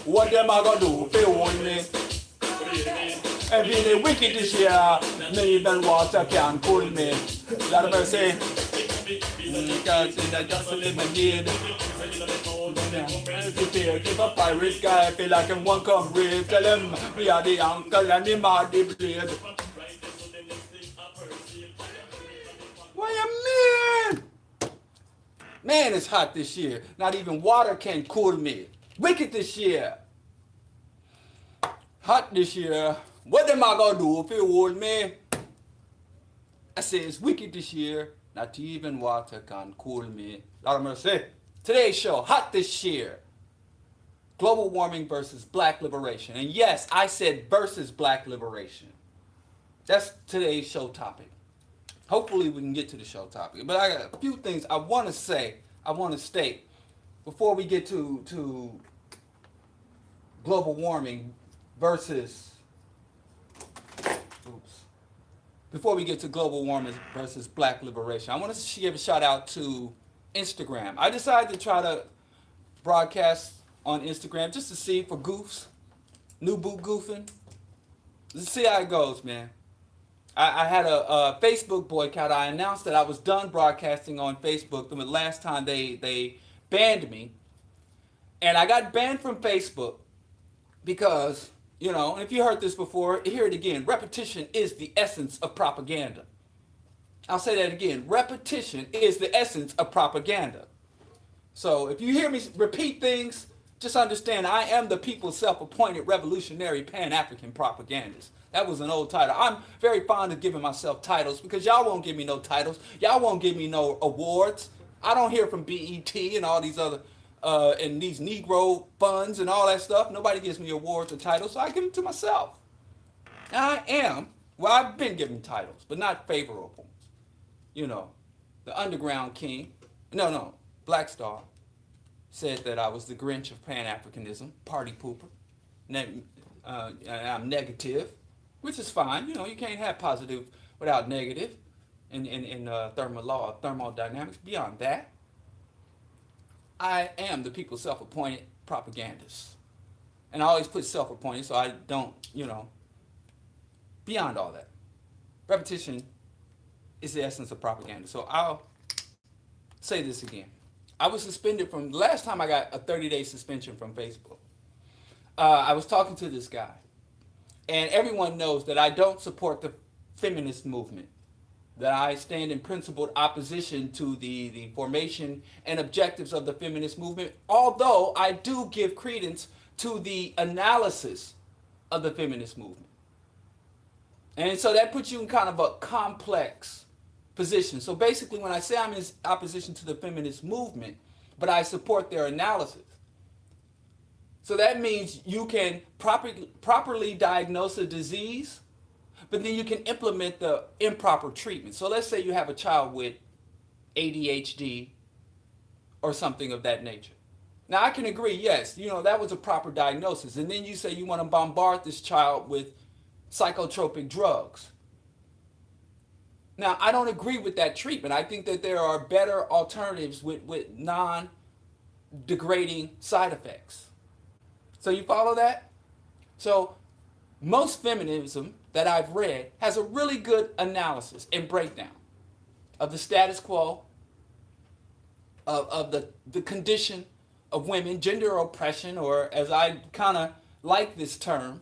What them I gonna do? They want me. And being a wicked this year, me even water can cool me. Lord of mercy. God say that just a little need. Give a pirate guy, feel like I'm one come brave. Tell him we are the uncle and him are the blade. What you mean? Man, it's hot this year. Not even water can cool me. Wicked this year. Hot this year. What am I gonna do if it hold me? I say it's wicked this year. Not even water can cool me. Lord of mercy. Today's show, hot this year. Global warming versus black liberation. And yes, I said versus black liberation. That's today's show topic. Hopefully we can get to the show topic. But I got a few things I want to say, I want to state before we get to global warming versus before we get to global warming versus black liberation. I want to give a shout out to Instagram. I decided to try to broadcast on Instagram just to see for goofs, new boot goofing. Let's see how it goes, man. I had a Facebook boycott. I announced that I was done broadcasting on Facebook the last time they banned me. And I got banned from Facebook because, you know, if you heard this before, hear it again. Repetition is the essence of propaganda. I'll say that again. Repetition is the essence of propaganda. So if you hear me repeat things, just understand I am the people's self-appointed revolutionary Pan-African propagandist. That was an old title. I'm very fond of giving myself titles because y'all won't give me no titles. Y'all won't give me no awards. I don't hear from BET and all these other, and these Negro funds and all that stuff. Nobody gives me awards or titles, so I give them to myself. And I am, well, I've been given titles, but not favorable. You know, the Underground King, no, Black Star, said that I was the Grinch of Pan-Africanism, party pooper. I'm negative, which is fine. You know, you can't have positive without negative in thermodynamics. Beyond that, I am the people's self-appointed propagandist. And I always put self-appointed so I don't, you know, beyond all that. Repetition is the essence of propaganda. So I'll say this again. I was suspended from, the last time I got a 30-day suspension from Facebook. I was talking to this guy. And everyone knows that I don't support the feminist movement. That I stand in principled opposition to the formation and objectives of the feminist movement. Although I do give credence to the analysis of the feminist movement. And so that puts you in kind of a complex position. So basically when I say I'm in opposition to the feminist movement, but I support their analysis. So that means you can properly diagnose a disease, but then you can implement the improper treatment. So let's say you have a child with ADHD or something of that nature. Now I can agree, yes, you know, that was a proper diagnosis. And then you say you want to bombard this child with psychotropic drugs. Now, I don't agree with that treatment. I think that there are better alternatives with non-degrading side effects. So you follow that? So most feminism that I've read has a really good analysis and breakdown of the status quo, of the condition of women, gender oppression, or as I kind of like this term,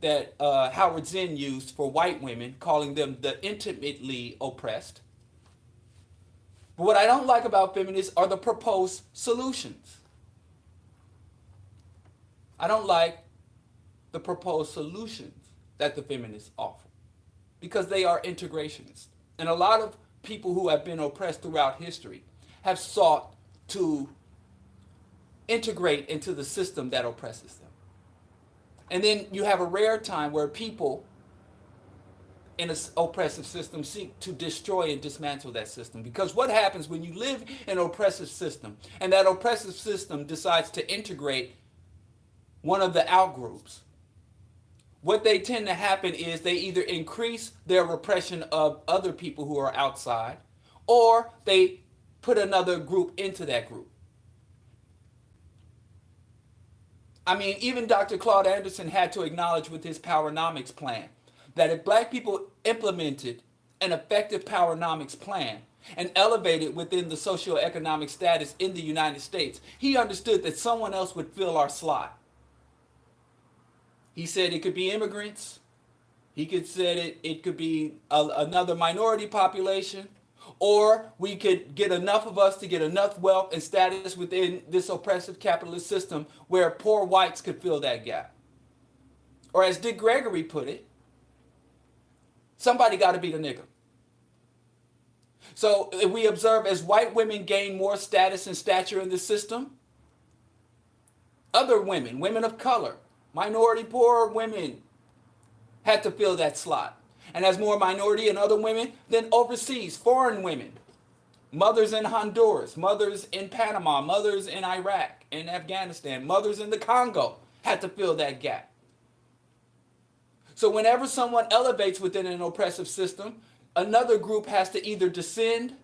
that Howard Zinn used for white women, calling them the intimately oppressed. But what I don't like about feminists are the proposed solutions. I don't like the proposed solutions that the feminists offer because they are integrationists. And a lot of people who have been oppressed throughout history have sought to integrate into the system that oppresses them. And then you have a rare time where people in an oppressive system seek to destroy and dismantle that system. Because what happens when you live in an oppressive system and that oppressive system decides to integrate one of the outgroups? What they tend to happen is they either increase their repression of other people who are outside, or they put another group into that group. I mean, even Dr. Claude Anderson had to acknowledge with his Powernomics plan that if black people implemented an effective Powernomics plan and elevated within the socioeconomic status in the United States, he understood that someone else would fill our slot. He said it could be immigrants. He could said it could be another minority population, or we could get enough of us to get enough wealth and status within this oppressive capitalist system where poor whites could fill that gap. Or as Dick Gregory put it, somebody got to be the nigger. So if we observe as white women gain more status and stature in the system, other women, women of color, minority poor women had to fill that slot. And as more minority and other women, then overseas, foreign women, mothers in Honduras, mothers in Panama, mothers in Iraq, in Afghanistan, mothers in the Congo had to fill that gap. So whenever someone elevates within an oppressive system, another group has to either descend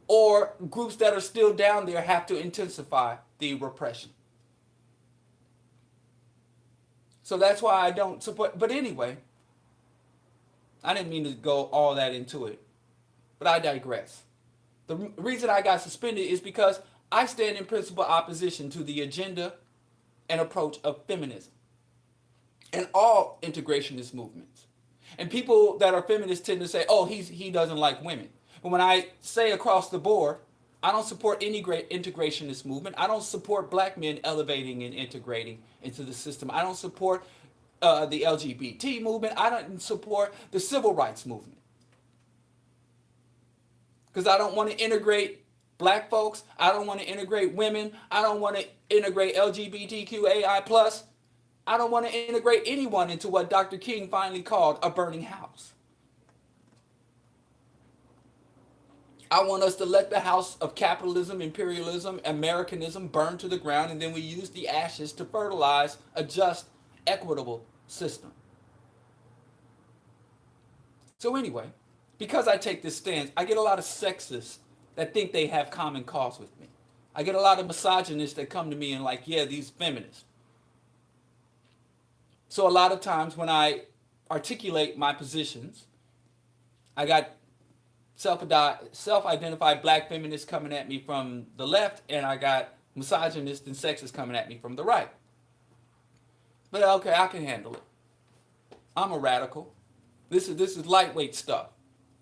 or groups that are still down there have to intensify the repression. So that's why I don't support. But anyway, I didn't mean to go all that into it, but I digress. The reason I got suspended is because I stand in principal opposition to the agenda and approach of feminism and all integrationist movements. And people that are feminists tend to say, oh, he doesn't like women. But when I say across the board, I don't support any great integrationist movement. I don't support black men elevating and integrating into the system. I don't support the LGBT movement. I don't support the civil rights movement. Because I don't want to integrate black folks. I don't want to integrate women. I don't want to integrate LGBTQAI+. I don't want to integrate anyone into what Dr. King finally called a burning house. I want us to let the house of capitalism, imperialism, Americanism burn to the ground, and then we use the ashes to fertilize a just, equitable system. So anyway, because I take this stance, I get a lot of sexists that think they have common cause with me. I get a lot of misogynists that come to me and like, yeah, these feminists. So a lot of times when I articulate my positions, I got self-identified black feminists coming at me from the left, and I got misogynists and sexists coming at me from the right. But okay, I can handle it. I'm a radical. This is lightweight stuff.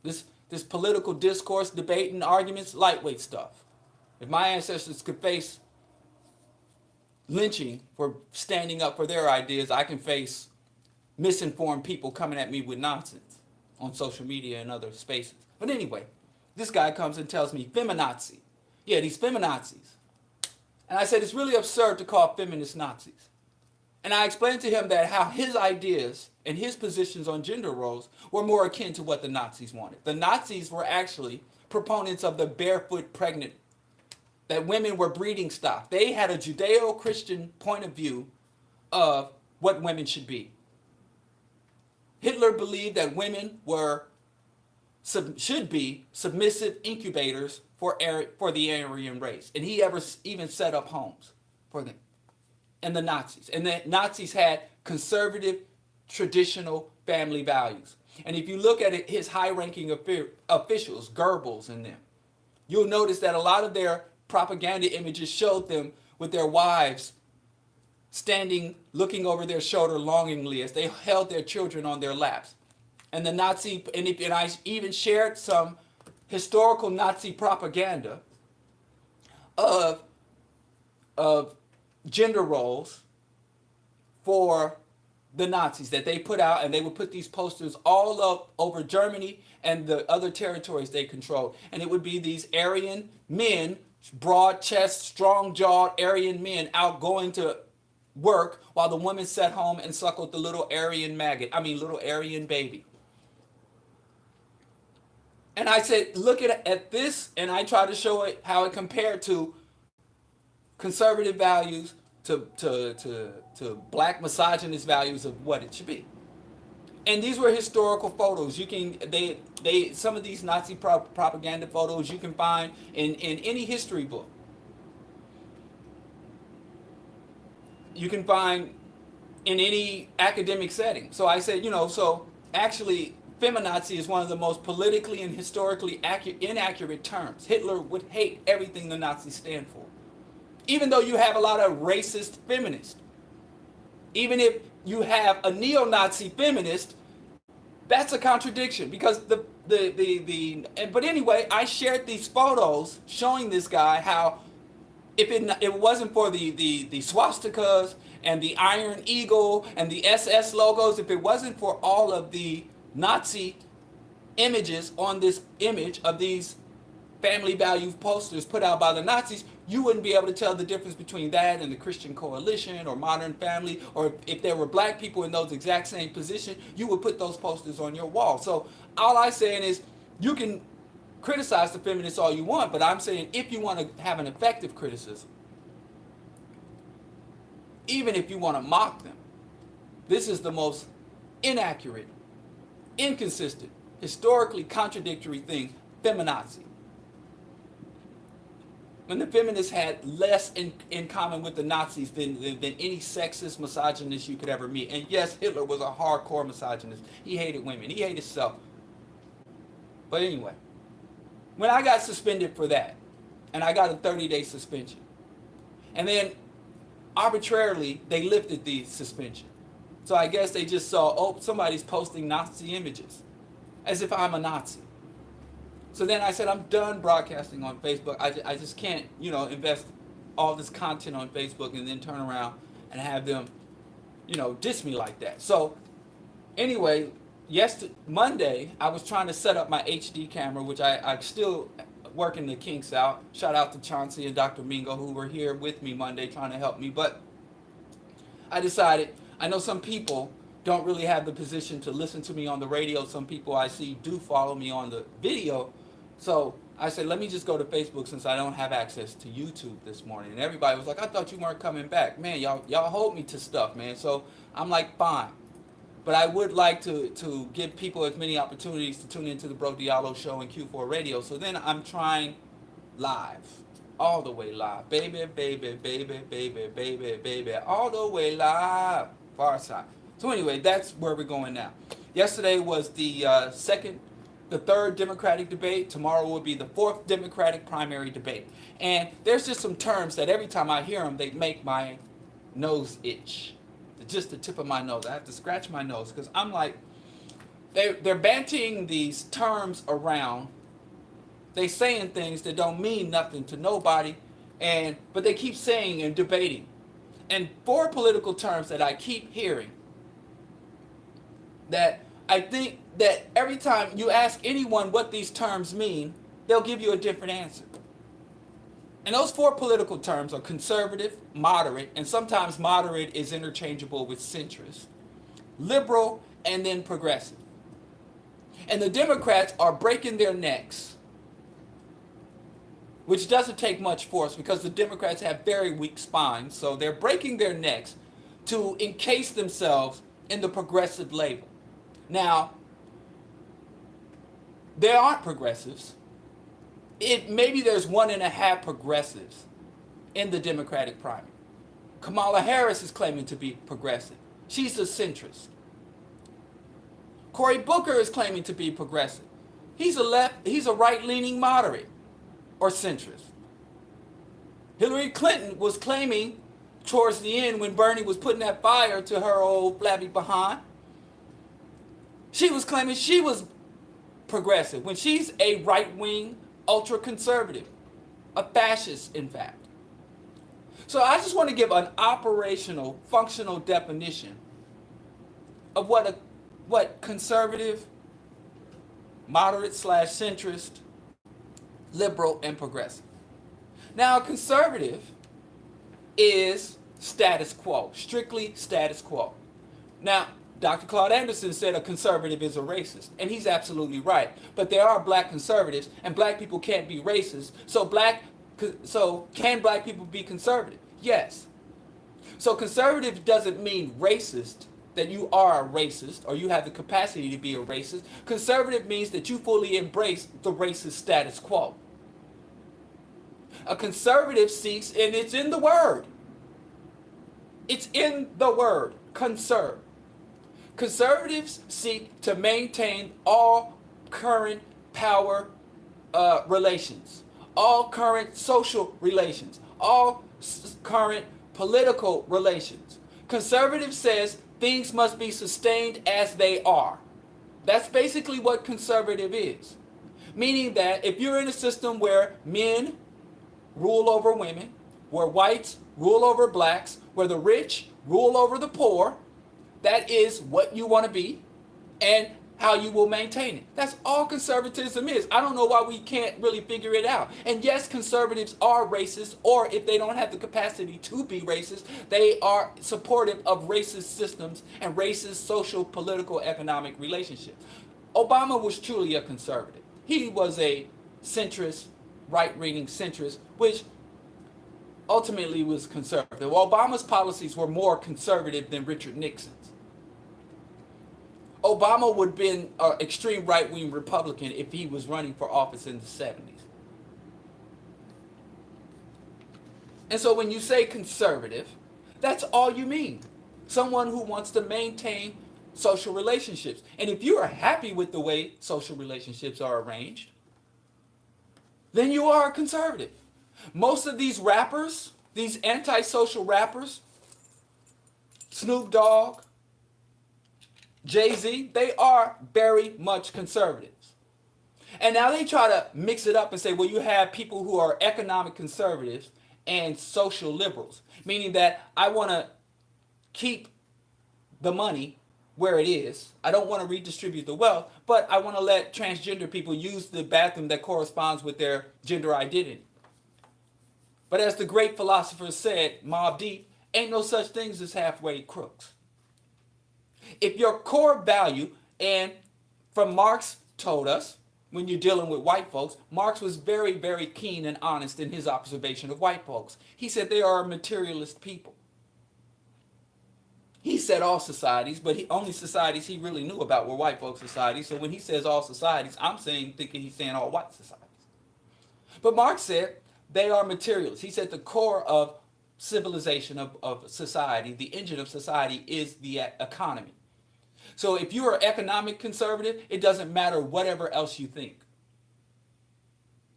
This political discourse, debate, and arguments, lightweight stuff. If my ancestors could face lynching for standing up for their ideas, I can face misinformed people coming at me with nonsense on social media and other spaces. But anyway, this guy comes and tells me feminazi. Yeah, these feminazis. And I said, it's really absurd to call feminists Nazis. And I explained to him that how his ideas and his positions on gender roles were more akin to what the Nazis wanted. The Nazis were actually proponents of the barefoot pregnant, that women were breeding stock. They had a Judeo-Christian point of view of what women should be. Hitler believed that women should be submissive incubators for the Aryan race. And he even set up homes for them. And the Nazis. And the Nazis had conservative, traditional family values. And if you look at it, his high-ranking officials, Goebbels and them, you'll notice that a lot of their propaganda images showed them with their wives standing, looking over their shoulder longingly as they held their children on their laps. And the Nazi, and I even shared some historical Nazi propaganda of gender roles for the Nazis that they put out, and they would put these posters all up over Germany and the other territories they controlled. And it would be these Aryan men, broad chest, strong jawed Aryan men out going to work while the women sat home and suckled the little Aryan little Aryan baby. And I said, look at this, and I tried to show it how it compared to conservative values to black misogynist values of what it should be. And these were historical photos. You can some of these Nazi propaganda photos you can find in any history book. you can find in any academic setting. So I said, so actually, feminazi is one of the most politically and historically inaccurate terms. Hitler would hate everything the Nazis stand for. Even though you have a lot of racist feminists. Even if you have a neo-Nazi feminist, that's a contradiction because but anyway, I shared these photos showing this guy how if it wasn't for the swastikas and the Iron Eagle and the SS logos, if it wasn't for all of the Nazi images on this image of these family value posters put out by the Nazis, you wouldn't be able to tell the difference between that and the Christian Coalition or Modern Family, or if there were black people in those exact same positions, you would put those posters on your wall. So all I'm saying is you can criticize the feminists all you want, but I'm saying if you want to have an effective criticism, even if you want to mock them, this is the most inaccurate, inconsistent, historically contradictory thing, feminazi. When the feminists had less in common with the Nazis than any sexist misogynist you could ever meet. And yes, Hitler was a hardcore misogynist. He hated women. He hated self. But anyway, when I got suspended for that, and I got a 30-day suspension, and then arbitrarily they lifted the suspension. So I guess they just saw, oh, somebody's posting Nazi images, as if I'm a Nazi. So then I said, I'm done broadcasting on Facebook. I just can't, invest all this content on Facebook and then turn around and have them, diss me like that. So anyway, Monday, I was trying to set up my HD camera, which I still working the kinks out. Shout out to Chauncey and Dr. Mingo, who were here with me Monday trying to help me. But I decided, I know some people don't really have the position to listen to me on the radio. Some people I see do follow me on the video. So I said, let me just go to Facebook since I don't have access to YouTube this morning. And everybody was like, I thought you weren't coming back. Man, y'all hold me to stuff, man. So I'm like, fine. But I would like to give people as many opportunities to tune into the Bro Diallo show and Q4 Radio. So then I'm trying live. All the way live. Baby, baby, baby, baby, baby, baby. All the way live. Far side. So anyway, that's where we're going now. Yesterday was the third Democratic debate. Tomorrow will be the fourth Democratic primary debate. And there's just some terms that every time I hear them, they make my nose itch. Just the tip of my nose. I have to scratch my nose because I'm like, they're bantying these terms around. They saying things that don't mean nothing to nobody, but they keep saying and debating. And four political terms that I keep hearing that I think that every time you ask anyone what these terms mean, they'll give you a different answer. And those four political terms are conservative, moderate, and sometimes moderate is interchangeable with centrist, liberal, and then progressive. And the Democrats are breaking their necks, which doesn't take much force because the Democrats have very weak spines, so they're breaking their necks to encase themselves in the progressive label. Now, there aren't progressives. Maybe there's 1.5 progressives in the Democratic primary. Kamala Harris is claiming to be progressive. She's a centrist. Cory Booker is claiming to be progressive. He's a right-leaning moderate or centrist. Hillary Clinton was claiming towards the end when Bernie was putting that fire to her old flabby behind, she was claiming she was progressive when she's a right-wing ultra-conservative, a fascist, in fact. So I just want to give an operational, functional definition of what conservative, moderate/centrist, liberal, and progressive. Now, a conservative is status quo, strictly status quo. Now, Dr. Claude Anderson said a conservative is a racist, and he's absolutely right. But there are black conservatives, and black people can't be racist. So can black people be conservative? Yes. So conservative doesn't mean racist, that you are a racist, or you have the capacity to be a racist. Conservative means that you fully embrace the racist status quo. A conservative seeks, and it's in the word, It's in the word conserve. Conservatives seek to maintain all current power relations, all current social relations, all current political relations. Conservative says things must be sustained as they are. That's basically what conservative is. Meaning that if you're in a system where men rule over women, where whites rule over blacks, where the rich rule over the poor, that is what you want to be and how you will maintain it. That's all conservatism is. I don't know why we can't really figure it out. And yes, conservatives are racist, or if they don't have the capacity to be racist, they are supportive of racist systems and racist social, political, economic relationships. Obama was truly a conservative. He was a centrist, right-leaning centrist, which ultimately was conservative. Obama's policies were more conservative than Richard Nixon's. Obama would have been an extreme right-wing Republican if he was running for office in the 70s. And so when you say conservative, that's all you mean. Someone who wants to maintain social relationships. And if you are happy with the way social relationships are arranged, then you are a conservative. Most of these rappers, these antisocial rappers, Snoop Dogg, Jay-Z, they are very much conservatives. And now they try to mix it up and say, well, you have people who are economic conservatives and social liberals, meaning that I want to keep the money where it is. I don't want to redistribute the wealth, but I want to let transgender people use the bathroom that corresponds with their gender identity. But as the great philosopher said, Mobb Deep, ain't no such things as halfway crooks. If your core value, and from Marx told us, when you're dealing with white folks, Marx was very, very keen and honest in his observation of white folks. He said they are materialist people. He said all societies, but only societies he really knew about were white folk societies. So when he says all societies, I'm thinking he's saying all white societies. But Marx said they are materialists. He said the core of civilization, of society, the engine of society is the economy. So if you are economic conservative, it doesn't matter whatever else you think.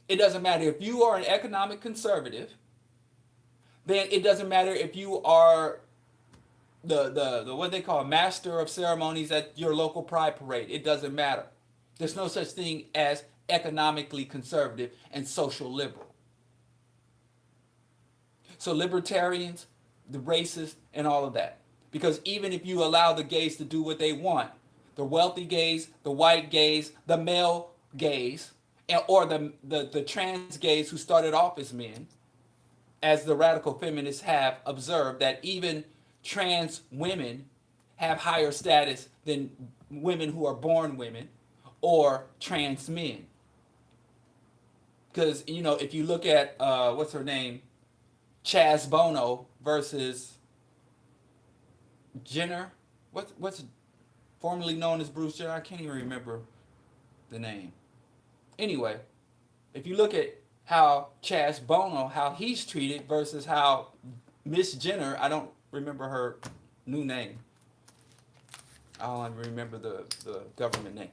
It doesn't matter if you are an economic conservative, then it doesn't matter if you are the what they call master of ceremonies at your local pride parade. It doesn't matter. There's no such thing as economically conservative and social liberal. So libertarians, the racists, and all of that. Because even if you allow the gays to do what they want, the wealthy gays, the white gays, the male gays, or the trans gays who started off as men, as the radical feminists have observed, that even trans women have higher status than women who are born women or trans men. Because, you know, if you look at, what's her name, Chaz Bono versus Jenner, what's formerly known as Bruce Jenner, I can't even remember the name. Anyway, if you look at how Chaz Bono, how he's treated versus how Miss Jenner, I don't remember her new name. I don't remember the government name.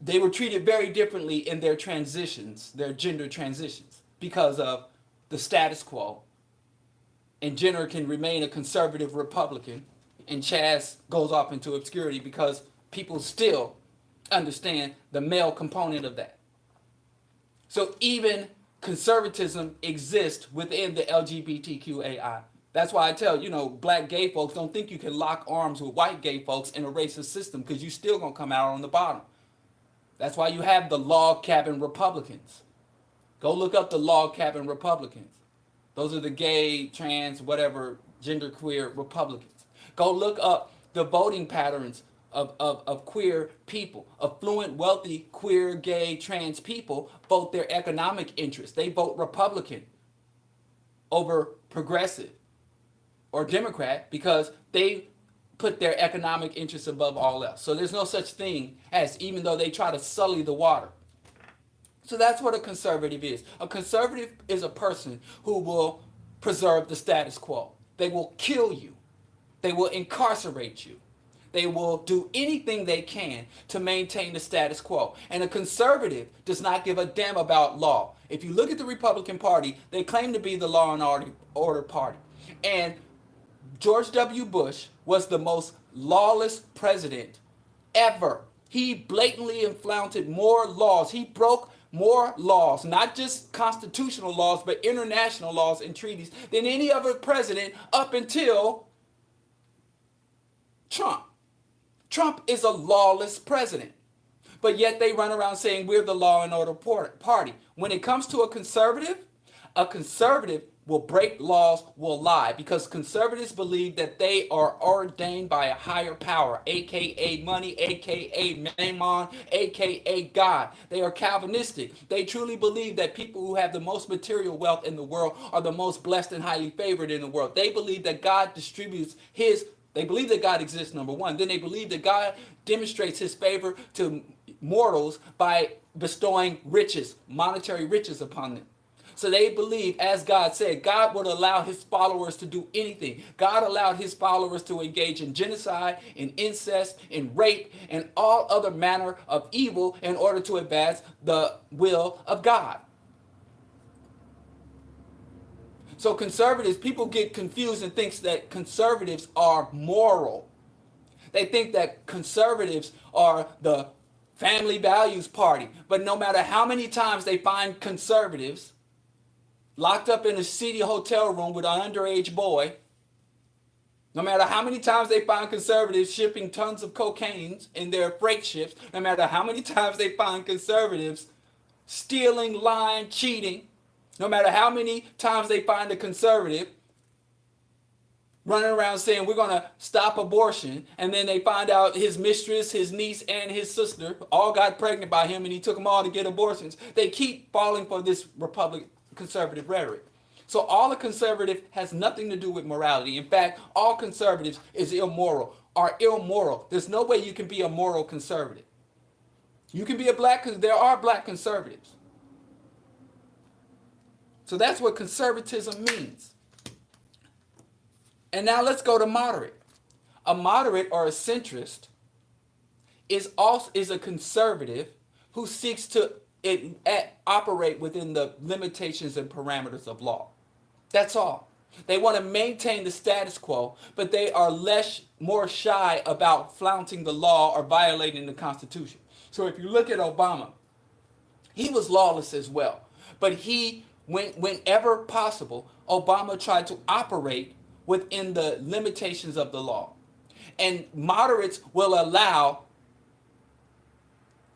They were treated very differently in their transitions, their gender transitions, because of the status quo. And Jenner can remain a conservative Republican, and Chaz goes off into obscurity because people still understand the male component of that. So even conservatism exists within the LGBTQAI. That's why I tell, black gay folks, don't think you can lock arms with white gay folks in a racist system, because you're still going to come out on the bottom. That's why you have the log cabin Republicans. Go look up the log cabin Republicans. Those are the gay, trans, whatever, genderqueer Republicans. Go look up the voting patterns of queer people. Affluent, wealthy, queer, gay, trans people vote their economic interests. They vote Republican over progressive or Democrat because they put their economic interests above all else. So there's no such thing as, even though they try to sully the water. So that's what a conservative is. A conservative is a person who will preserve the status quo. They will kill you They will incarcerate you. They will do anything they can to maintain the status quo. And a conservative does not give a damn about law. If you look at the Republican Party, they claim to be the law and order party. And George W. Bush was the most lawless president ever. He blatantly and flaunted more laws. He broke more laws, not just constitutional laws, but international laws and treaties than any other president up until Trump. Trump is a lawless president. But yet they run around saying we're the law and order party. When it comes to a conservative will break laws, will lie, because conservatives believe that they are ordained by a higher power, aka money, aka mammon, aka God. They are Calvinistic. They truly believe that people who have the most material wealth in the world are the most blessed and highly favored in the world. They believe that God distributes they believe that God exists, number one. Then they believe that God demonstrates his favor to mortals by bestowing riches, monetary riches upon them. So they believe, as God said, God would allow his followers to do anything. God allowed his followers to engage in genocide, in incest, in rape, and all other manner of evil in order to advance the will of God. So conservatives, people get confused and think that conservatives are moral. They think that conservatives are the family values party. But no matter how many times they find conservatives locked up in a seedy hotel room with an underage boy, no matter how many times they find conservatives shipping tons of cocaine in their freight ships, no matter how many times they find conservatives stealing, lying, cheating, no matter how many times they find a conservative running around saying we're going to stop abortion, and then they find out his mistress, his niece, and his sister all got pregnant by him and he took them all to get abortions. They keep falling for this conservative rhetoric. So all a conservative has nothing to do with morality. In fact, all conservatives are immoral. There's no way you can be a moral conservative. You can be there are black conservatives. So that's what conservatism means. And now let's go to moderate. A moderate or a centrist is a conservative who seeks to operate within the limitations and parameters of law. That's all. They want to maintain the status quo, but they are more shy about flaunting the law or violating the Constitution. So if you look at Obama, he was lawless as well, but whenever possible, Obama tried to operate within the limitations of the law. And moderates will allow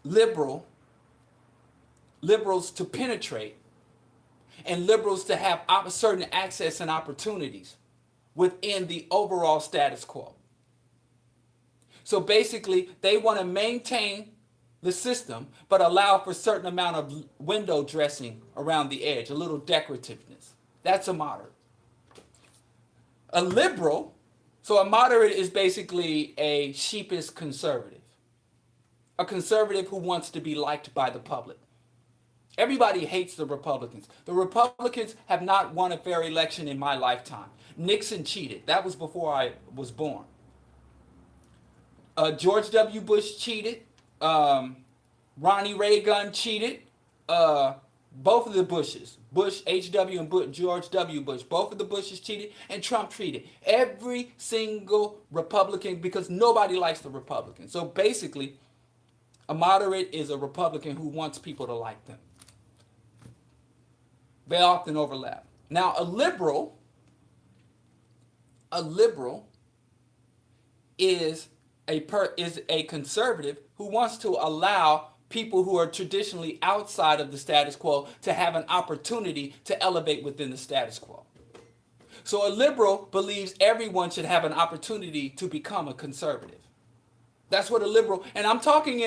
liberals to penetrate and liberals to have certain access and opportunities within the overall status quo. So basically, they want to maintain the system, but allow for a certain amount of window dressing around the edge, a little decorativeness. That's a moderate. A liberal, so a moderate is basically a sheepish conservative. A conservative who wants to be liked by the public. Everybody hates the Republicans. The Republicans have not won a fair election in my lifetime. Nixon cheated. That was before I was born. George W. Bush cheated. Ronnie Reagan cheated. Both of the Bushes, Bush H.W. and George W. Bush, both of the Bushes cheated, and Trump cheated. Every single Republican, because nobody likes the Republicans. So basically, a moderate is a Republican who wants people to like them. They often overlap. Now, a liberal is a conservative who wants to allow people who are traditionally outside of the status quo to have an opportunity to elevate within the status quo. So a liberal believes everyone should have an opportunity to become a conservative. That's what a liberal, and I'm talking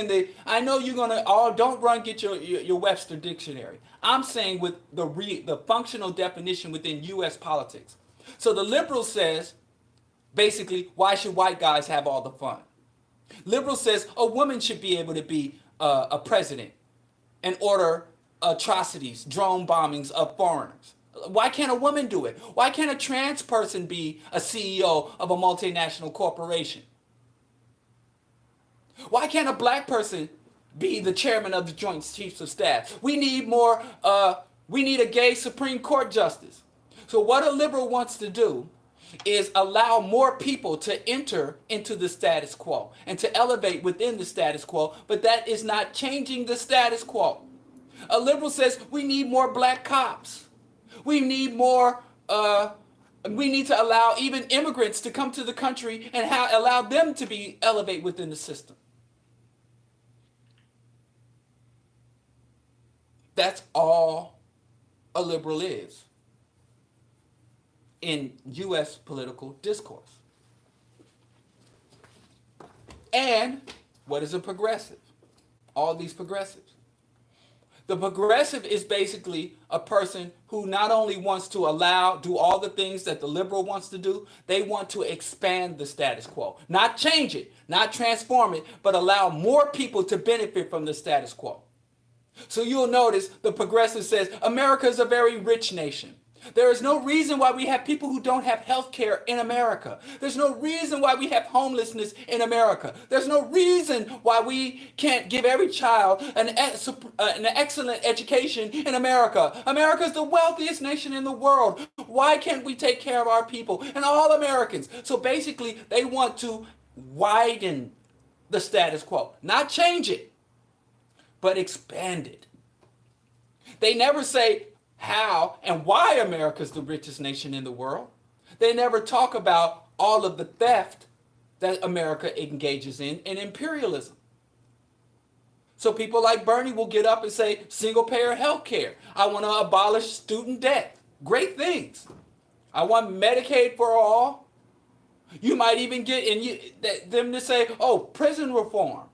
I know you're going to, don't run get your Webster dictionary. I'm saying with the functional definition within U.S. politics. So the liberal says, basically, why should white guys have all the fun? Liberal says a woman should be able to be a president and order atrocities, drone bombings of foreigners. Why can't a woman do it? Why can't a trans person be a CEO of a multinational corporation? Why can't a black person be the chairman of the Joint Chiefs of Staff? We need more. We need a gay Supreme Court justice. So what a liberal wants to do is allow more people to enter into the status quo and to elevate within the status quo, but that is not changing the status quo. A liberal says we need more black cops. We need more. We need to allow even immigrants to come to the country and allow them to be elevate within the system. That's all a liberal is in U.S. political discourse. And what is a progressive? All these progressives. The progressive is basically a person who not only wants to do all the things that the liberal wants to do, they want to expand the status quo. Not change it, not transform it, but allow more people to benefit from the status quo. So you'll notice the progressive says America is a very rich nation. There is no reason why we have people who don't have health care in America. There's no reason why we have homelessness in America. There's no reason why we can't give every child an excellent education in America. America is the wealthiest nation in the world. Why can't we take care of our people and all Americans? So basically, they want to widen the status quo, not change it, but expand it. They never say how and why America is the richest nation in the world. They never talk about all of the theft that America engages in and imperialism. So people like Bernie will get up and say single payer health care. I want to abolish student debt. Great things. I want Medicaid for all. You might even get them to say, oh, prison reform.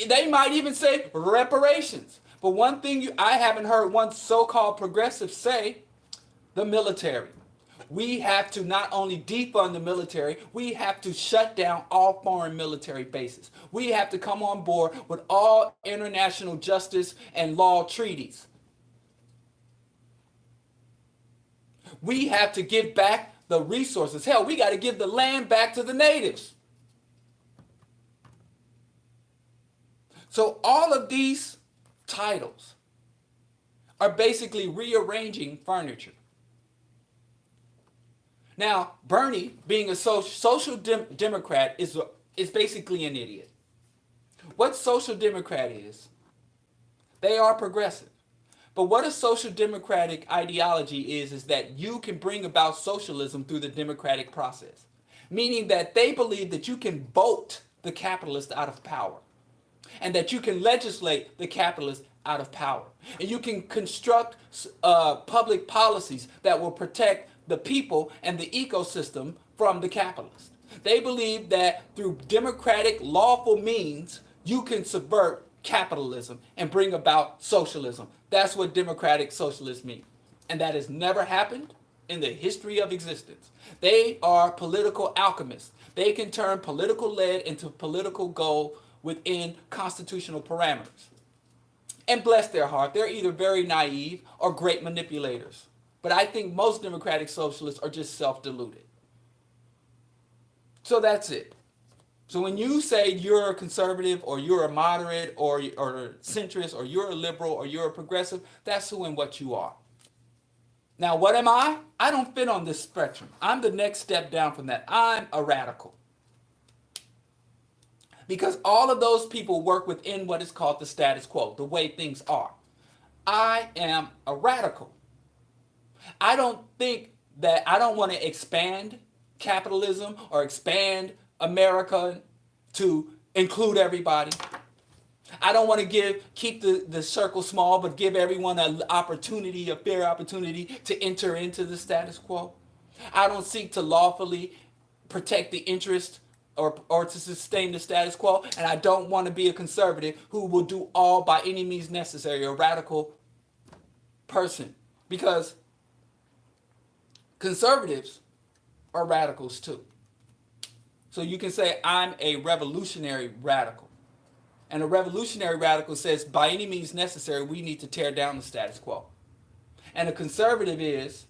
They might even say reparations. But one thing I haven't heard one so-called progressive say, the military. We have to not only defund the military, we have to shut down all foreign military bases. We have to come on board with all international justice and law treaties. We have to give back the resources. Hell, we got to give the land back to the natives. So all of these titles are basically rearranging furniture. Now, Bernie, being a social democrat, is basically an idiot. What social democrat is, they are progressive. But what a social democratic ideology is that you can bring about socialism through the democratic process. Meaning that they believe that you can vote the capitalist out of power. And that you can legislate the capitalist out of power. And you can construct public policies that will protect the people and the ecosystem from the capitalist. They believe that through democratic, lawful means, you can subvert capitalism and bring about socialism. That's what democratic socialists mean. And that has never happened in the history of existence. They are political alchemists. They can turn political lead into political gold within constitutional parameters. And bless their heart, they're either very naive or great manipulators. But I think most democratic socialists are just self-deluded. So that's it. So when you say you're a conservative or you're a moderate or a centrist or you're a liberal or you're a progressive, that's who and what you are. Now, what am I? I don't fit on this spectrum. I'm the next step down from that. I'm a radical. Because all of those people work within what is called the status quo, the way things are. I am a radical. I don't want to expand capitalism or expand America to include everybody. I don't want to keep the circle small, but give everyone an opportunity, a fair opportunity to enter into the status quo. I don't seek to lawfully protect the interest or to sustain the status quo, and I don't want to be a conservative who will do all by any means necessary, a radical person. Because conservatives are radicals too. So you can say I'm a revolutionary radical. And a revolutionary radical says by any means necessary we need to tear down the status quo. And a conservative is,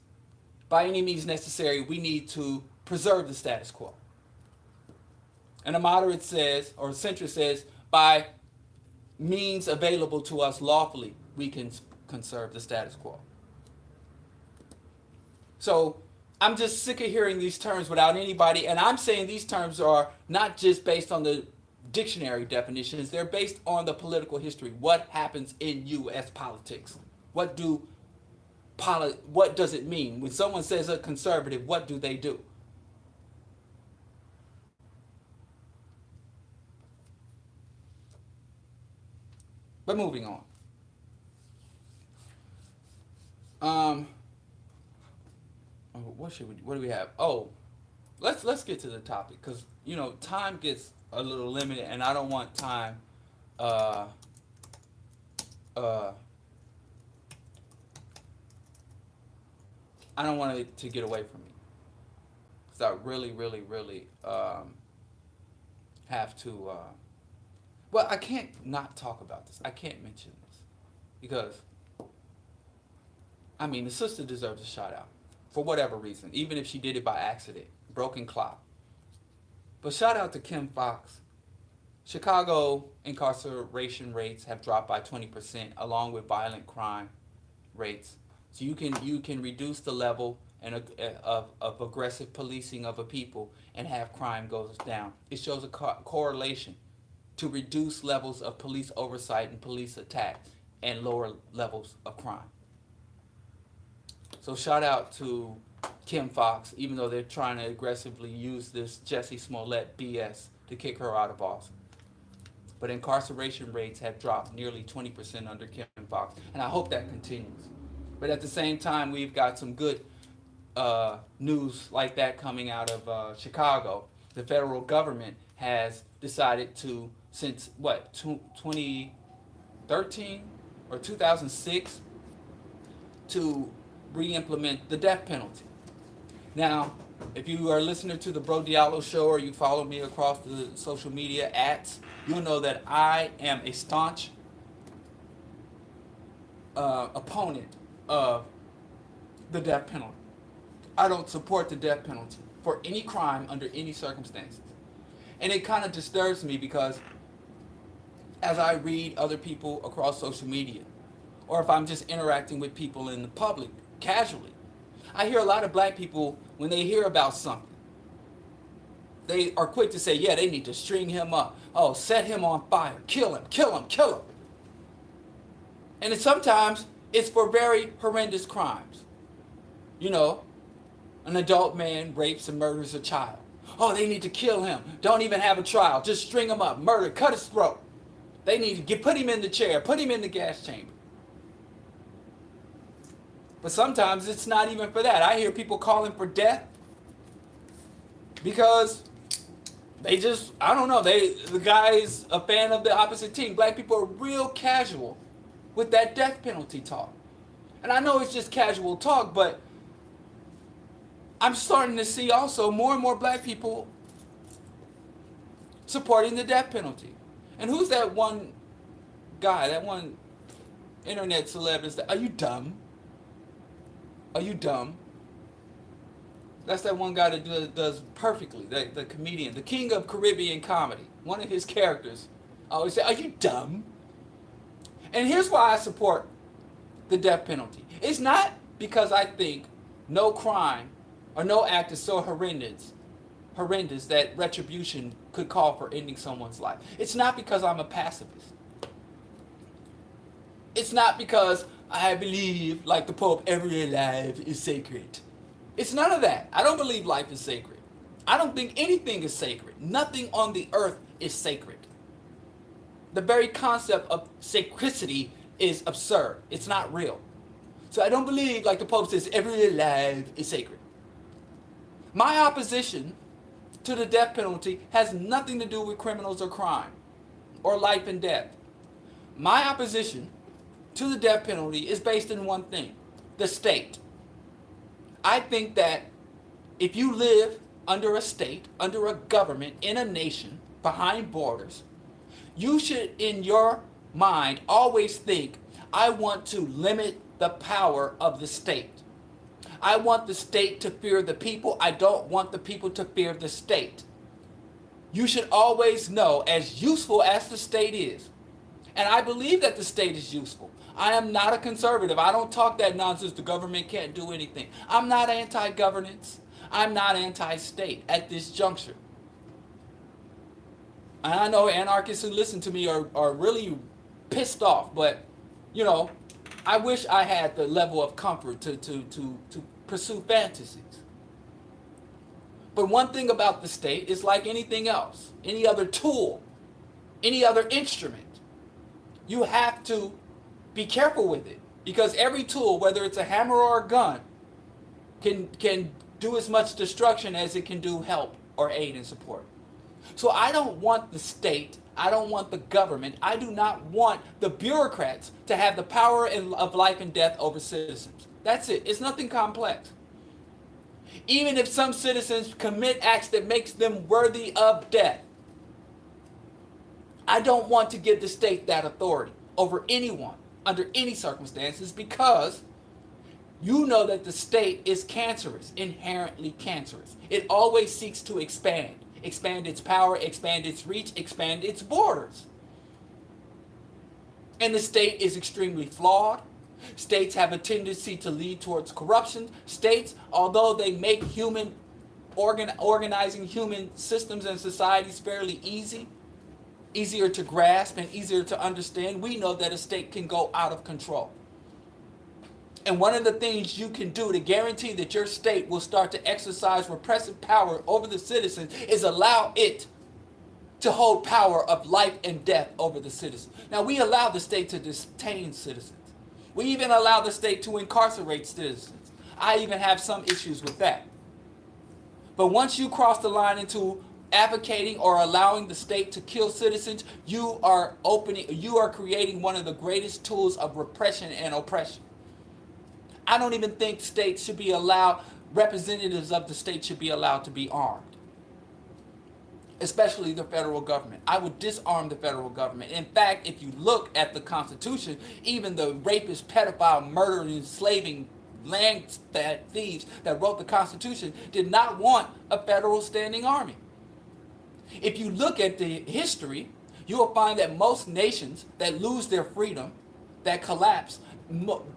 by any means necessary, we need to preserve the status quo. And a moderate says, or a centrist says, by means available to us lawfully, we can conserve the status quo. So I'm just sick of hearing these terms without anybody, and I'm saying these terms are not just based on the dictionary definitions, they're based on the political history. What happens in U.S. politics? What does it mean? When someone says a conservative, what do they do? But moving on. What do we have? Oh, let's get to the topic, because time gets a little limited, and I don't want time uh uh I don't want it to get away from me, because I really really really have to well, I can't not talk about this. I can't mention this because I mean, the sister deserves a shout out for whatever reason, even if she did it by accident, broken clock. But shout out to Kim Fox. Chicago incarceration rates have dropped by 20%, along with violent crime rates. So you can reduce the level of aggressive policing of a people and have crime goes down. It shows a correlation to reduce levels of police oversight and police attack and lower levels of crime. So shout out to Kim Fox, even though they're trying to aggressively use this Jussie Smollett BS to kick her out of office. But incarceration rates have dropped nearly 20% under Kim Fox, and I hope that continues. But at the same time, we've got some good news like that coming out of Chicago. The federal government has decided to, since 2013 or 2006, to re-implement the death penalty. Now, if you are listening to the Bro Diallo show or you follow me across the social media you'll know that I am a staunch opponent of the death penalty. I don't support the death penalty for any crime under any circumstances. And it kind of disturbs me because as I read other people across social media, or if I'm just interacting with people in the public casually, I hear a lot of black people, when they hear about something, they are quick to say, yeah, they need to string him up. Oh, set him on fire. Kill him, kill him, kill him. And sometimes it's for very horrendous crimes. An adult man rapes and murders a child. Oh, they need to kill him. Don't even have a trial. Just string him up. Murder, cut his throat. They need to put him in the chair, put him in the gas chamber. But sometimes it's not even for that. I hear people calling for death because they just, I don't know, the guy's a fan of the opposite team. Black people are real casual with that death penalty talk. And I know it's just casual talk, but I'm starting to see also more and more black people supporting the death penalty. And who's that one guy, that one internet celeb? Are you dumb? Are you dumb? That's that one guy that does perfectly, the comedian, the king of Caribbean comedy. One of his characters always say, are you dumb? And here's why I support the death penalty. It's not because I think no crime or no act is so horrendous that retribution could call for ending someone's life. It's not because I'm a pacifist. It's not because I believe, like the Pope, every life is sacred. It's none of that. I don't believe life is sacred. I don't think anything is sacred. Nothing on the earth is sacred. The very concept of sacredity is absurd. It's not real. So I don't believe, like the Pope says, every life is sacred. My opposition to the death penalty has nothing to do with criminals or crime or life and death. My opposition to the death penalty is based in one thing: the state. I think that if you live under a state, under a government, in a nation, behind borders, you should, in your mind, always think, I want to limit the power of the state. I want the state to fear the people. I don't want the people to fear the state. You should always know, as useful as the state is, and I believe that the state is useful. I am not a conservative. I don't talk that nonsense. The government can't do anything. I'm not anti-governance. I'm not anti-state at this juncture. And I know anarchists who listen to me are really pissed off, but, you know, I wish I had the level of comfort to pursue fantasies. But one thing about the state is like anything else, any other tool, any other instrument, you have to be careful with it, because every tool, whether it's a hammer or a gun, can do as much destruction as it can do help or aid and support. So I don't want the state, I don't want the government, I do not want the bureaucrats to have the power of life and death over citizens. That's it. It's nothing complex. Even if some citizens commit acts that makes them worthy of death, I don't want to give the state that authority over anyone under any circumstances, because you know that the state is cancerous, inherently cancerous. It always seeks to expand its power, expand its reach, expand its borders. And the state is extremely flawed. States have a tendency to lead towards corruption. States, although they make organizing human systems and societies fairly easier to grasp and easier to understand, we know that a state can go out of control. And one of the things you can do to guarantee that your state will start to exercise repressive power over the citizens is allow it to hold power of life and death over the citizens. Now, we allow the state to detain citizens. We even allow the state to incarcerate citizens. I even have some issues with that. But once you cross the line into advocating or allowing the state to kill citizens, you are creating one of the greatest tools of repression and oppression. I don't even think states should be allowed, representatives of the state should be allowed to be armed, especially the federal government. I would disarm the federal government. In fact, if you look at the Constitution, even the rapist, pedophile, murdering, enslaving, land thieves that wrote the Constitution did not want a federal standing army. If you look at the history, you will find that most nations that lose their freedom, that collapse,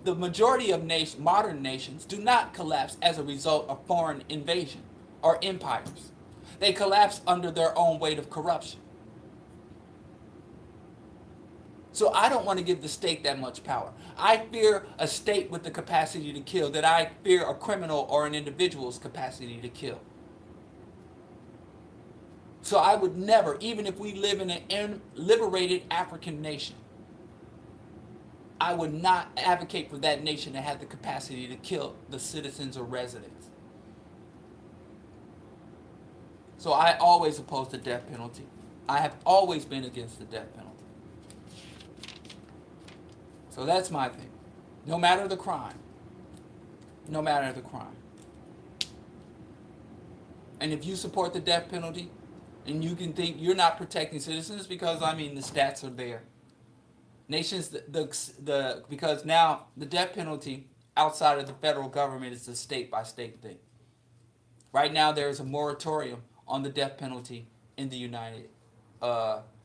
the majority of modern nations do not collapse as a result of foreign invasion or empires. They collapse under their own weight of corruption. So I don't want to give the state that much power. I fear a state with the capacity to kill, that I fear a criminal or an individual's capacity to kill. So I would never, even if we live in an liberated African nation, I would not advocate for that nation to have the capacity to kill the citizens or residents. So I always oppose the death penalty. I have always been against the death penalty. So that's my thing. No matter the crime. No matter the crime. And if you support the death penalty, and you can think you're not protecting citizens, because, I mean, the stats are there. Nations, because now the death penalty outside of the federal government is a state-by-state thing. Right now there is a moratorium on the death penalty in the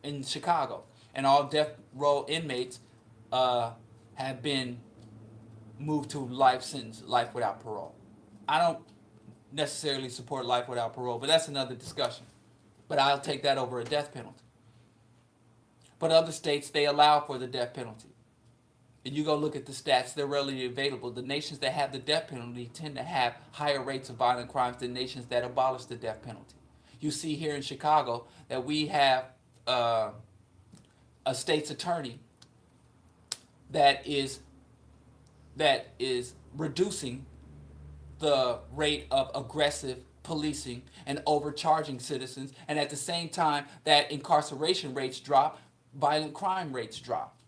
in Chicago. And all death row inmates have been moved to life sentence, life without parole. I don't necessarily support life without parole, but that's another discussion. But I'll take that over a death penalty. But other states, they allow for the death penalty. And you go look at the stats, they're readily available. The nations that have the death penalty tend to have higher rates of violent crimes than nations that abolish the death penalty. You see here in Chicago that we have a state's attorney that is reducing the rate of aggressive policing and overcharging citizens, and at the same time that incarceration rates drop, violent crime rates drop.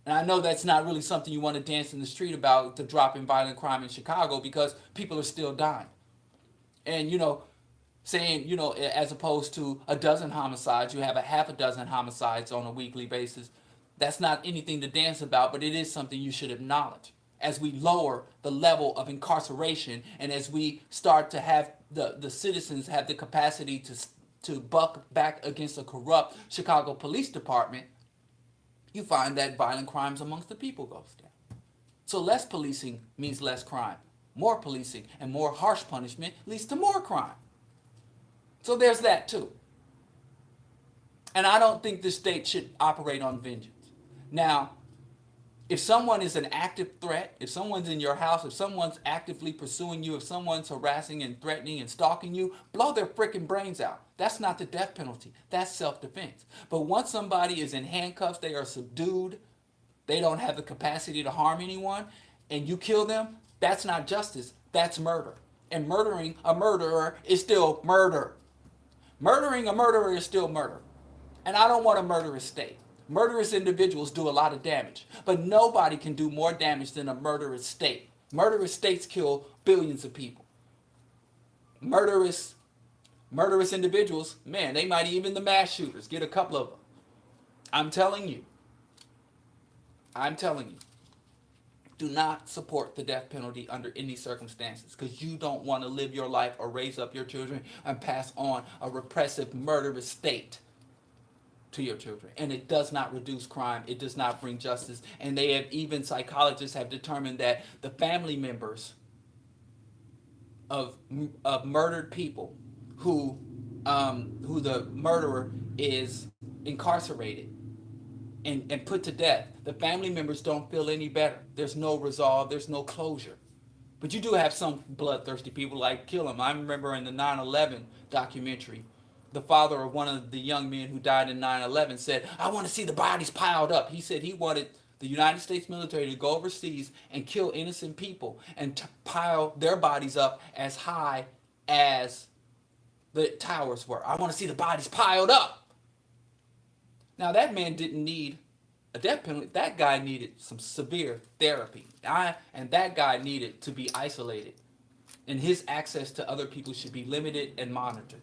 And I know that's not really something you want to dance in the street about, the drop in violent crime in Chicago, because people are still dying. And, saying, as opposed to a dozen homicides, you have a half a dozen homicides on a weekly basis. That's not anything to dance about, but it is something you should acknowledge as we lower the level of incarceration and as we start to have the citizens have the capacity to buck back against a corrupt Chicago Police Department, you find that violent crimes amongst the people goes down. So less policing means less crime. More policing and more harsh punishment leads to more crime. So there's that too. And I don't think this state should operate on vengeance. Now, if someone is an active threat, if someone's in your house, if someone's actively pursuing you, if someone's harassing and threatening and stalking you, blow their freaking brains out. That's not the death penalty. That's self-defense. But once somebody is in handcuffs, they are subdued, they don't have the capacity to harm anyone, and you kill them, that's not justice. That's murder. And murdering a murderer is still murder. Murdering a murderer is still murder. And I don't want a murderous state. Murderous individuals do a lot of damage, but nobody can do more damage than a murderous state. Murderous states kill billions of people. Murderous individuals, man, they might even the mass shooters get a couple of them. I'm telling you, do not support the death penalty under any circumstances because you don't want to live your life or raise up your children and pass on a repressive, murderous state to your children. And it does not reduce crime. It does not bring justice. And they have, even psychologists have determined that the family members of murdered people who the murderer is incarcerated and put to death, the family members don't feel any better. There's no resolve. There's no closure. But you do have some bloodthirsty people like kill him. I remember in the 9/11 documentary, the father of one of the young men who died in 9/11 said, I want to see the bodies piled up. He said he wanted the United States military to go overseas and kill innocent people and pile their bodies up as high as the towers were. I want to see the bodies piled up. Now that man didn't need a death penalty. That guy needed some severe therapy. And that guy needed to be isolated. And his access to other people should be limited and monitored.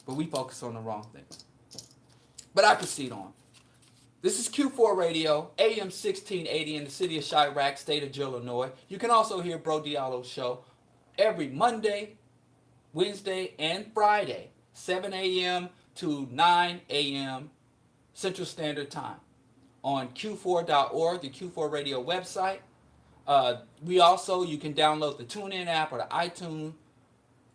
But we focus on the wrong thing. But I proceed on. This is Q4 Radio, AM 1680 in the city of Chirac, state of Illinois. You can also hear Bro Diallo's show every Monday, Wednesday, and Friday, 7 a.m. to 9 a.m. Central Standard Time on Q4.org, the Q4 Radio website. You can download the TuneIn app or the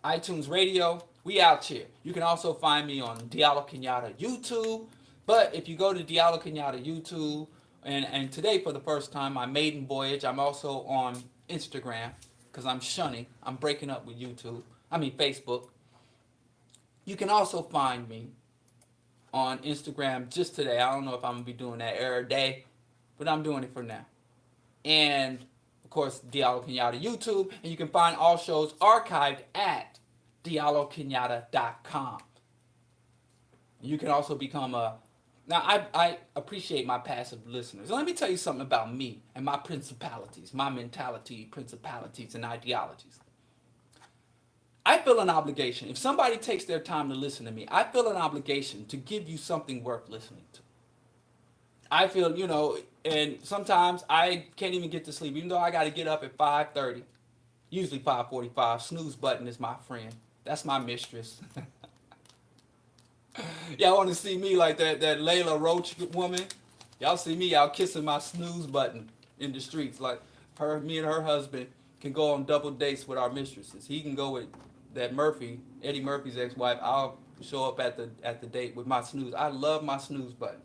iTunes Radio. We out here. You can also find me on Diallo Kenyatta YouTube. But if you go to Diallo Kenyatta YouTube, and today for the first time, my maiden voyage, I'm also on Instagram because I'm breaking up with Facebook. You can also find me on Instagram just today. I don't know if I'm going to be doing that every day, but I'm doing it for now. And, of course, Diallo Kenyatta YouTube. And you can find all shows archived at DialloKenyatta.com. You can also become Now, I appreciate my passive listeners. Let me tell you something about me and my principalities, my mentality, principalities, and ideologies. I feel an obligation. If somebody takes their time to listen to me, I feel an obligation to give you something worth listening to. I feel, and sometimes I can't even get to sleep, even though I got to get up at 5:30, usually 5:45. Snooze button is my friend. That's my mistress. Y'all want to see me like that Layla Roach woman? Y'all see me out kissing my snooze button in the streets. Like me and her husband can go on double dates with our mistresses. He can go with that Eddie Murphy's ex-wife. I'll show up at the date with my snooze. I love my snooze button.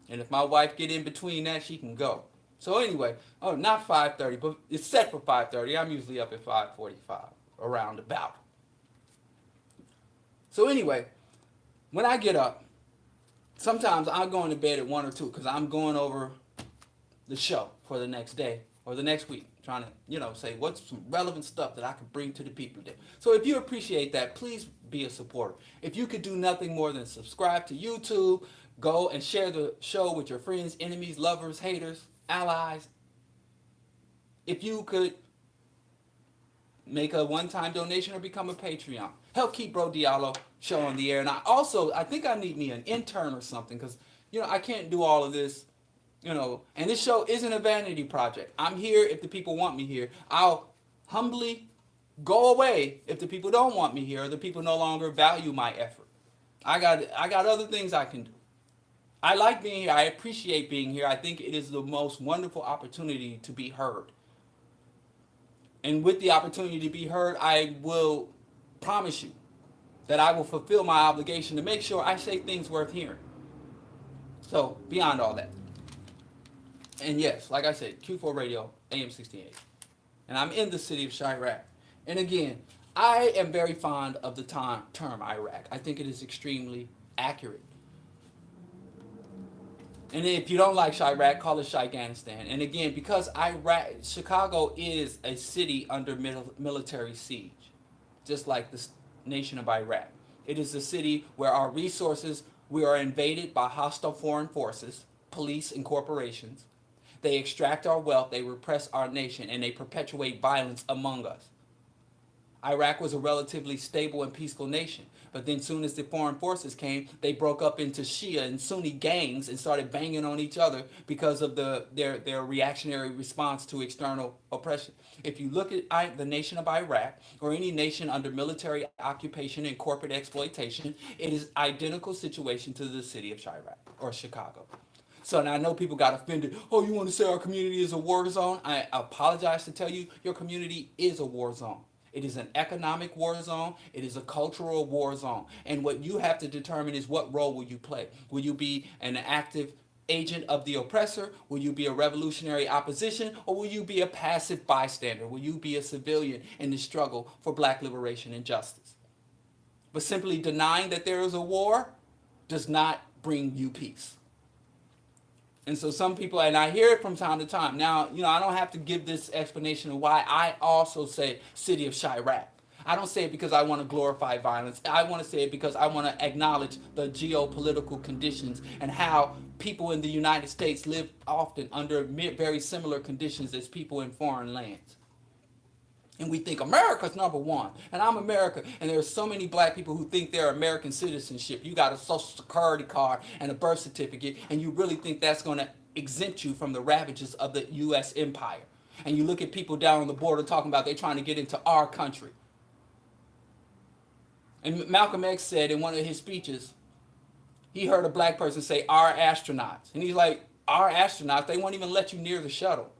And if my wife get in between that, she can go. So anyway, not 5:30, but it's set for 5:30. I'm usually up at 5:45, around about. So anyway, when I get up, sometimes I'm going to bed at 1 or 2 because I'm going over the show for the next day or the next week, trying to, say what's some relevant stuff that I can bring to the people today. So if you appreciate that, please be a supporter. If you could do nothing more than subscribe to YouTube, go and share the show with your friends, enemies, lovers, haters, allies. If you could make a one-time donation or become a Patreon. Help keep Bro Diallo show on the air. And I think I need me an intern or something because, I can't do all of this, And this show isn't a vanity project. I'm here if the people want me here. I'll humbly go away if the people don't want me here or the people no longer value my effort. I got other things I can do. I like being here. I appreciate being here. I think it is the most wonderful opportunity to be heard. And with the opportunity to be heard, I will promise you that I will fulfill my obligation to make sure I say things worth hearing. So, beyond all that. And yes, like I said, Q4 Radio, AM 68. And I'm in the city of Chirac. And again, I am very fond of the term Iraq. I think it is extremely accurate. And if you don't like Chirac, call it Shiganistan. And again, because Chicago is a city under military siege, just like the nation of Iraq. It is a city where our resources, we are invaded by hostile foreign forces, police, and corporations. They extract our wealth, they repress our nation, and they perpetuate violence among us. Iraq was a relatively stable and peaceful nation. But then soon as the foreign forces came, they broke up into Shia and Sunni gangs and started banging on each other because of their reactionary response to external oppression. If you look at the nation of Iraq or any nation under military occupation and corporate exploitation, it is identical situation to the city of Chirac or Chicago. So now I know people got offended. Oh, you want to say our community is a war zone? I apologize to tell you, your community is a war zone. It is an economic war zone. It is a cultural war zone. And what you have to determine is what role will you play? Will you be an active agent of the oppressor? Will you be a revolutionary opposition? Or will you be a passive bystander? Will you be a civilian in the struggle for black liberation and justice? But simply denying that there is a war does not bring you peace. And so some people, and I hear it from time to time. Now, I don't have to give this explanation of why I also say city of Chirac. I don't say it because I want to glorify violence. I want to say it because I want to acknowledge the geopolitical conditions and how people in the United States live often under very similar conditions as people in foreign lands. And we think America's number one, and I'm America. And there's so many black people who think they're American citizenship. You got a social security card and a birth certificate, and you really think that's going to exempt you from the ravages of the U.S. empire. And you look at people down on the border talking about they're trying to get into our country. And Malcolm X said in one of his speeches, he heard a black person say, our astronauts. And he's like, our astronauts? They won't even let you near the shuttle.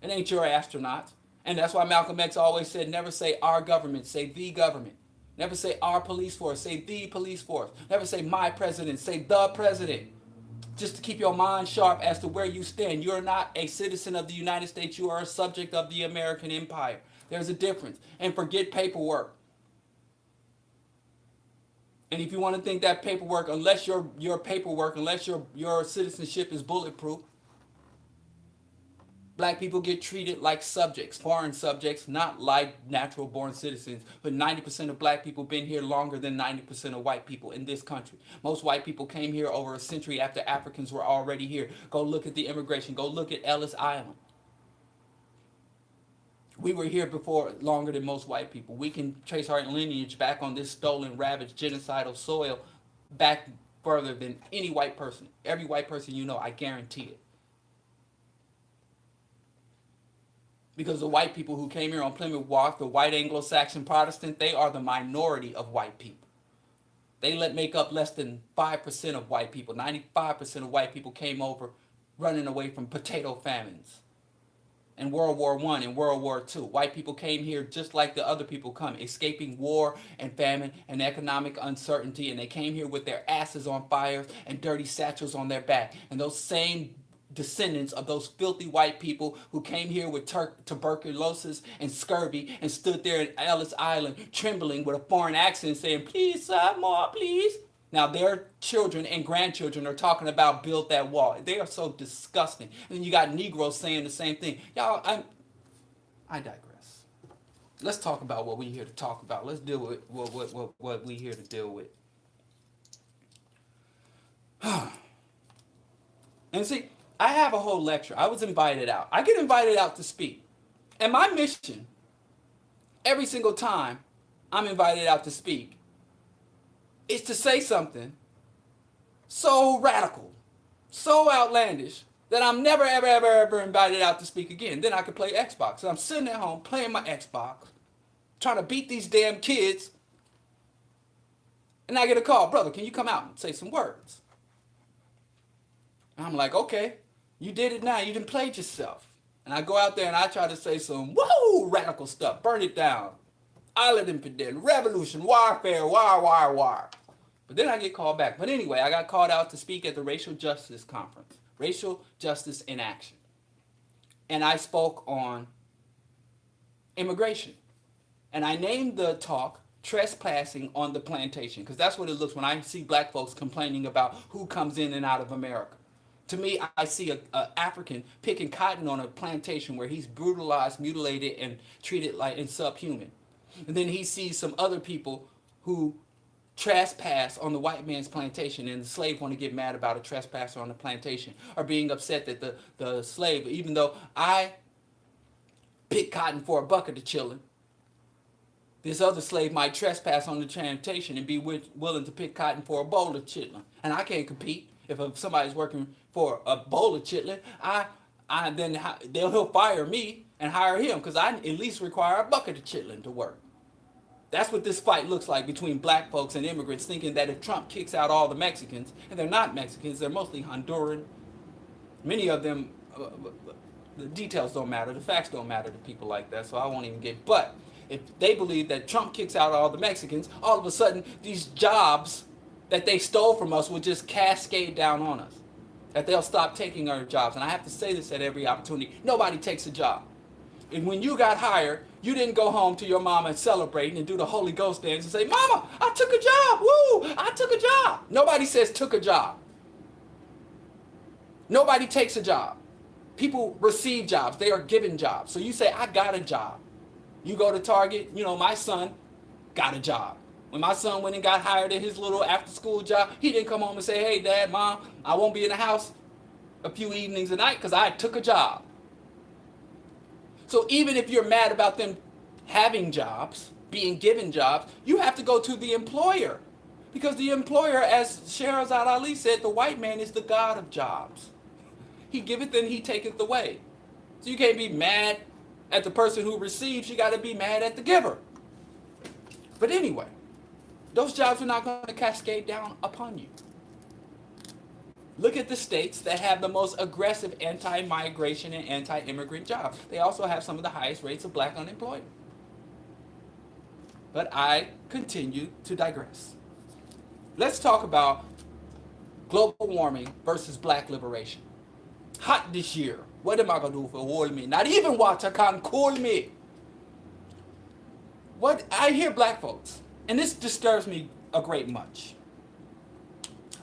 It ain't your astronauts. And that's why Malcolm X always said, never say our government, say the government. Never say our police force, say the police force. Never say my president, say the president. Just to keep your mind sharp as to where you stand. You're not a citizen of the United States. You are a subject of the American empire. There's a difference. And forget paperwork. And if you want to think that paperwork, unless your citizenship is bulletproof, black people get treated like subjects, foreign subjects, not like natural born citizens. But 90% of black people been here longer than 90% of white people in this country. Most white people came here over a century after Africans were already here. Go look at the immigration. Go look at Ellis Island. We were here before longer than most white people. We can trace our lineage back on this stolen, ravaged, genocidal soil back further than any white person. Every white person you know, I guarantee it. Because the white people who came here on Plymouth Rock, the white Anglo-Saxon Protestant, they are the minority of white people. They make up less than 5% of white people. 95% of white people came over running away from potato famines. In World War I and World War II, white people came here just like the other people come, escaping war and famine and economic uncertainty, and they came here with their asses on fire and dirty satchels on their back. And those same descendants of those filthy white people who came here with tuberculosis and scurvy and stood there in Ellis Island trembling with a foreign accent saying, please, sir, more, please. Now their children and grandchildren are talking about build that wall. They are so disgusting. And then you got Negroes saying the same thing. Y'all, I digress. Let's talk about what we're here to talk about. Let's deal with what we're here to deal with. And see, I have a whole lecture. I was invited out. I get invited out to speak. And my mission, every single time I'm invited out to speak, is to say something so radical, so outlandish, that I'm never, ever, ever, ever invited out to speak again. Then I could play Xbox. So I'm sitting at home playing my Xbox, trying to beat these damn kids, and I get a call, brother, can you come out and say some words? And I'm like, okay, you did it now. You done played yourself. And I go out there and I try to say some woo radical stuff. Burn it down. Island infidelity, revolution, warfare, war. But then I get called back. But anyway, I got called out to speak at the Racial Justice Conference, Racial Justice in Action. And I spoke on immigration. And I named the talk Trespassing on the Plantation, because that's what it looks when I see black folks complaining about who comes in and out of America. To me, I see a African picking cotton on a plantation where he's brutalized, mutilated, and treated like and subhuman. And then he sees some other people who trespass on the white man's plantation, and the slave want to get mad about a trespasser on the plantation, or being upset that the slave, even though I pick cotton for a bucket of chillin', this other slave might trespass on the plantation and be willing to pick cotton for a bowl of chitlin. And I can't compete. If somebody's working for a bowl of chitlin, then he'll fire me and hire him, because I at least require a bucket of chitlin to work. That's what this fight looks like between black folks and immigrants, thinking that if Trump kicks out all the Mexicans, and they're not Mexicans, they're mostly Honduran. Many of them, the details don't matter, the facts don't matter to people like that, so I won't even get. But if they believe that Trump kicks out all the Mexicans, all of a sudden these jobs that they stole from us will just cascade down on us. That they'll stop taking our jobs. And I have to say this at every opportunity. Nobody takes a job. And when you got hired, you didn't go home to your mama and celebrate and do the Holy Ghost dance and say, Mama, I took a job. Woo, I took a job. Nobody says took a job. Nobody takes a job. People receive jobs. They are given jobs. So you say, I got a job. You go to Target, my son got a job. When my son went and got hired at his little after-school job, he didn't come home and say, hey, Dad, Mom, I won't be in the house a few evenings a night because I took a job. So even if you're mad about them having jobs, being given jobs, you have to go to the employer. Because the employer, as Sherazad Ali said, the white man is the god of jobs. He giveth and he taketh away. So you can't be mad at the person who receives, you got to be mad at the giver. But anyway, those jobs are not going to cascade down upon you. Look at the states that have the most aggressive anti-migration and anti-immigrant jobs. They also have some of the highest rates of black unemployment. But I continue to digress. Let's talk about global warming versus black liberation. Hot this year. What am I going to do for warm me? Not even water can cool me. What I hear black folks, and this disturbs me a great much.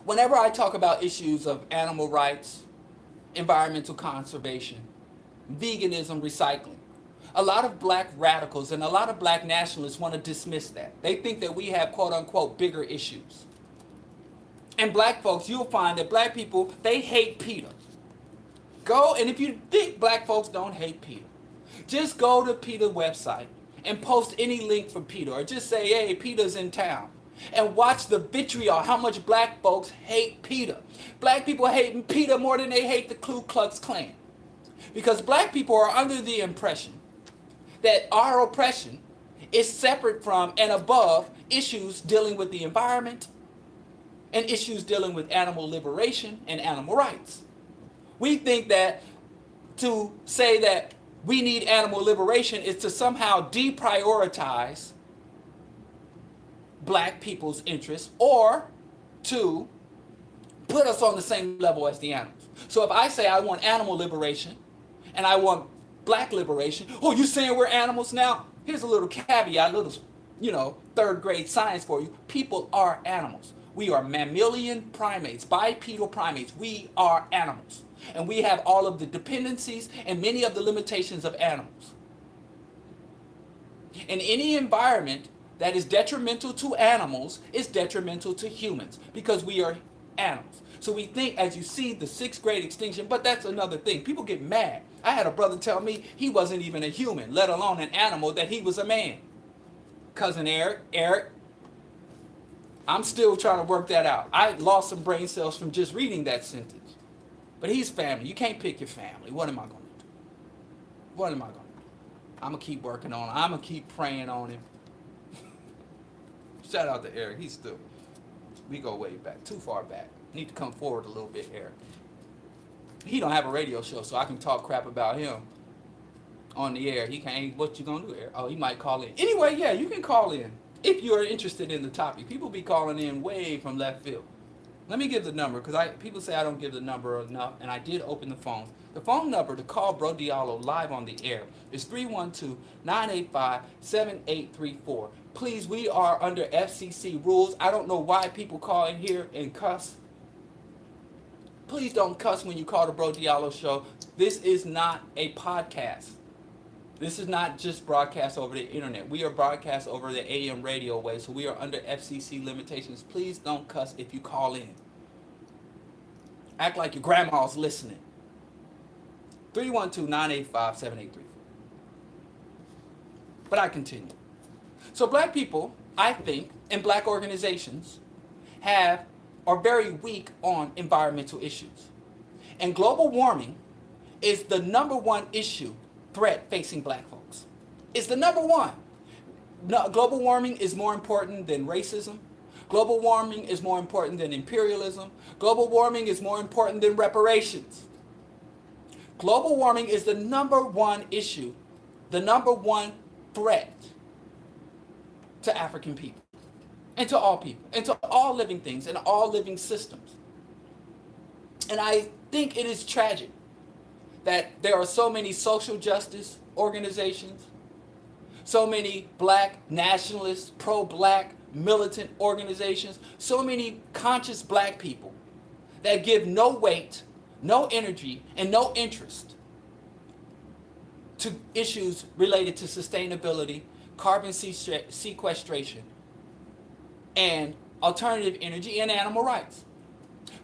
Whenever I talk about issues of animal rights, environmental conservation, veganism, recycling, a lot of black radicals and a lot of black nationalists want to dismiss that. They think that we have quote unquote bigger issues. And black folks, you'll find that black people, they hate PETA. Go, and if you think black folks don't hate PETA, just go to PETA website and post any link for PETA, or just say, hey, PETA's in town. And watch the vitriol, how much black folks hate PETA. Black people hate PETA more than they hate the Ku Klux Klan. Because black people are under the impression that our oppression is separate from and above issues dealing with the environment and issues dealing with animal liberation and animal rights. We think that to say that we need animal liberation is to somehow deprioritize black people's interests, or to put us on the same level as the animals. So if I say I want animal liberation and I want black liberation, oh, you saying we're animals now? Here's a little caveat, a little, third grade science for you. People are animals. We are mammalian primates, bipedal primates. We are animals. And we have all of the dependencies and many of the limitations of animals. In any environment that is detrimental to animals is detrimental to humans, because we are animals. So we think, as you see, the 6th grade extinction, but that's another thing. People get mad. I had a brother tell me he wasn't even a human, let alone an animal, that he was a man. Cousin Eric, I'm still trying to work that out. I lost some brain cells from just reading that sentence. But he's family. You can't pick your family. What am I going to do? What am I going to do? I'm going to keep working on him. I'm going to keep praying on him. Shout out to Eric. He's still, we go way back, too far back. Need to come forward a little bit, Eric. He don't have a radio show, so I can talk crap about him on the air. He can't. What you gonna do, Eric? Oh, he might call in. Anyway, yeah, you can call in if you are interested in the topic. People be calling in way from left field. Let me give the number because people say I don't give the number enough, and I did open the phones. The phone number to call Bro Diallo live on the air is 312-985-7834. Please, we are under FCC rules. I don't know why people call in here and cuss. Please don't cuss when you call the Bro Diallo show. This is not a podcast. This is not just broadcast over the internet. We are broadcast over the AM radio wave, so we are under FCC limitations. Please don't cuss if you call in. Act like your grandma's listening. 312-985-7834. But I continue. So black people, I think, and black organizations are very weak on environmental issues. And global warming is the number one issue threat facing black folks. It's the number one. No, global warming is more important than racism. Global warming is more important than imperialism. Global warming is more important than reparations. Global warming is the number one issue, the number one threat to African people, and to all people, and to all living things, and all living systems. And I think it is tragic that there are so many social justice organizations, so many black nationalists, pro-black militant organizations, so many conscious black people that give no weight, no energy, and no interest to issues related to sustainability, carbon sequestration, and alternative energy and animal rights.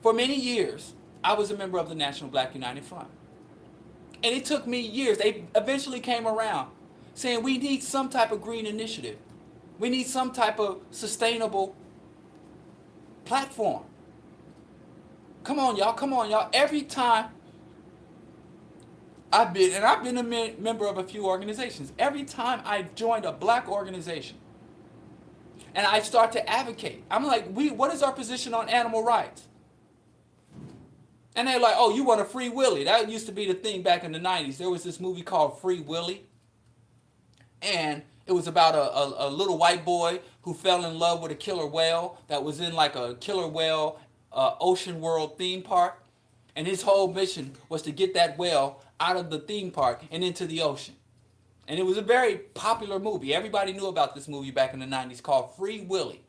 For many years, I was a member of the National Black United Front. And it took me years. They eventually came around saying we need some type of green initiative. We need some type of sustainable platform. Come on, y'all. Every time I've been a member of a few organizations. Every time I joined a black organization and I start to advocate, I'm like, what is our position on animal rights? And they're like, oh, you want a Free Willy. That used to be the thing back in the 90s. There was this movie called Free Willy. And it was about a little white boy who fell in love with a killer whale that was in like a killer whale ocean world theme park. And his whole mission was to get that whale out of the theme park and into the ocean. And it was a very popular movie. Everybody knew about this movie back in the 90s called Free Willy.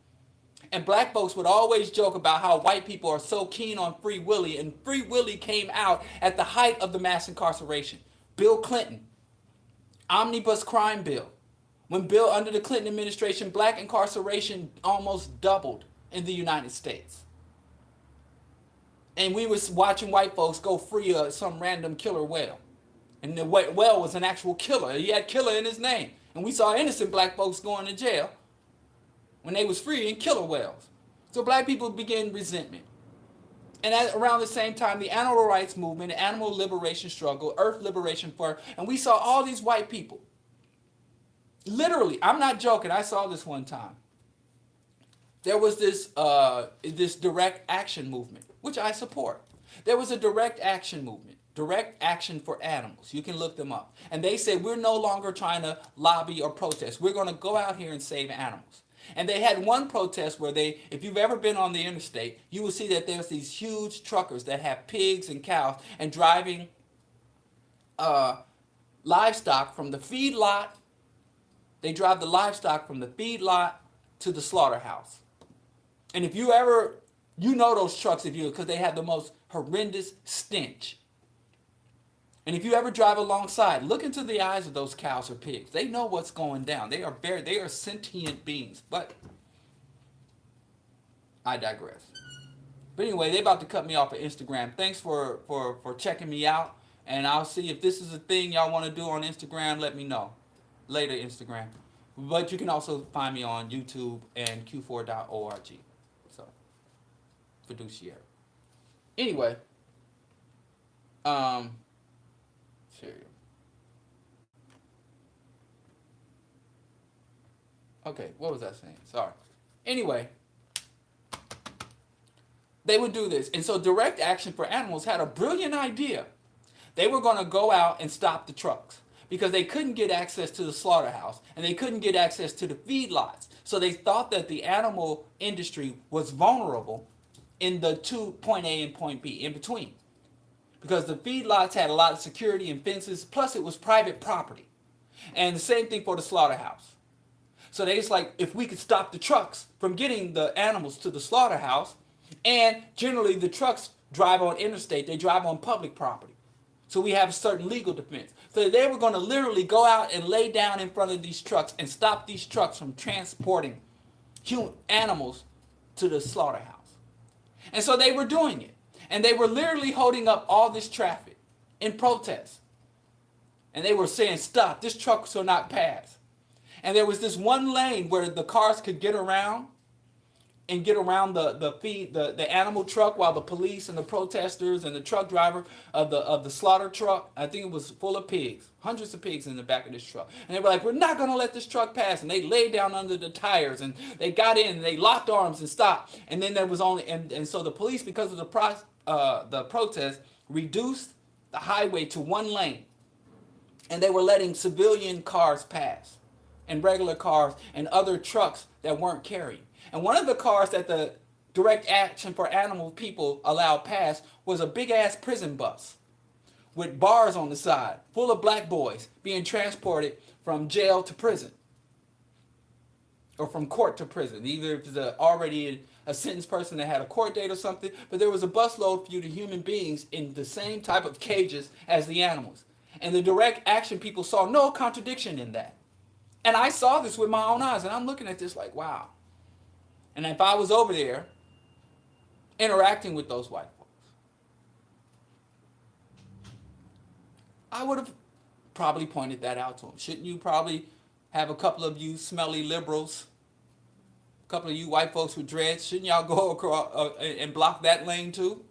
And black folks would always joke about how white people are so keen on Free Willy. And Free Willy came out at the height of the mass incarceration. Bill Clinton, omnibus crime bill. When under the Clinton administration, black incarceration almost doubled in the United States. And we was watching white folks go free some random killer whale. And the whale was an actual killer. He had killer in his name. And we saw innocent black folks going to jail when they was freeing killer whales. So black people began resentment. And around the same time, the animal rights movement, the animal liberation struggle, Earth Liberation Front, and we saw all these white people. Literally, I'm not joking, I saw this one time. There was this direct action movement, which I support. There was a direct action movement, direct action for animals. You can look them up. And they said, we're no longer trying to lobby or protest. We're going to go out here and save animals. And they had one protest where if you've ever been on the interstate, you will see that there's these huge truckers that have pigs and cows and driving livestock from the feed lot. They drive the livestock from the feed lot to the slaughterhouse. And if you ever, you know those trucks because they have the most horrendous stench. And if you ever drive alongside, look into the eyes of those cows or pigs. They know what's going down. They are sentient beings. But I digress. But anyway, they're about to cut me off of Instagram. Thanks for checking me out. And I'll see if this is a thing y'all want to do on Instagram. Let me know. Later, Instagram. But you can also find me on YouTube and q4.org. So, fiduciary. Anyway, Um, cereal. Okay, what was I saying? Sorry. Anyway, they would do this. And so Direct Action for Animals had a brilliant idea. They were going to go out and stop the trucks because they couldn't get access to the slaughterhouse and they couldn't get access to the feedlots. So they thought that the animal industry was vulnerable in the two point A and point B in between because the feedlots had a lot of security and fences, plus it was private property. And the same thing for the slaughterhouse. So they just like, if we could stop the trucks from getting the animals to the slaughterhouse, and generally the trucks drive on interstate, they drive on public property. So we have a certain legal defense. So they were going to literally go out and lay down in front of these trucks and stop these trucks from transporting human animals to the slaughterhouse. And so they were doing it. And they were literally holding up all this traffic in protest. And they were saying, stop, this truck shall not pass. And there was this one lane where the cars could get around and get around the animal truck while the police and the protesters and the truck driver of the slaughter truck, I think it was full of pigs, hundreds of pigs in the back of this truck. And they were like, we're not going to let this truck pass. And they laid down under the tires and they got in and they locked arms and stopped. And then there was only, and so the police, because of the protest, reduced the highway to one lane. And they were letting civilian cars pass and regular cars and other trucks that weren't carrying. And one of the cars that the Direct Action for Animal people allowed pass was a big-ass prison bus with bars on the side, full of black boys being transported from jail to prison or from court to prison. Either it was already a sentenced person that had a court date or something, but there was a busload full of human beings in the same type of cages as the animals. And the Direct Action people saw no contradiction in that. And I saw this with my own eyes, and I'm looking at this like, wow. And if I was over there interacting with those white folks, I would have probably pointed that out to them. Shouldn't you probably have a couple of you smelly liberals, a couple of you white folks with dreads, shouldn't y'all go across and block that lane too?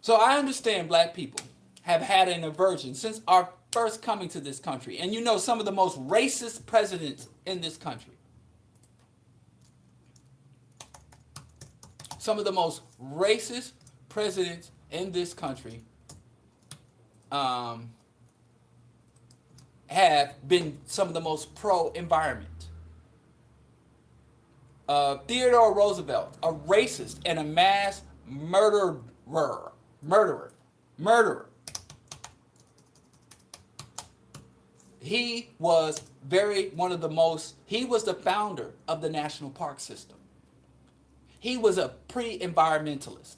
So I understand black people have had an aversion since our first coming to this country. And you know, some of the most racist presidents in this country, some of the most racist presidents in this country have been some of the most pro-environment. Theodore Roosevelt, a racist and a mass murderer. He was he was the founder of the national park system. He was a pre-environmentalist.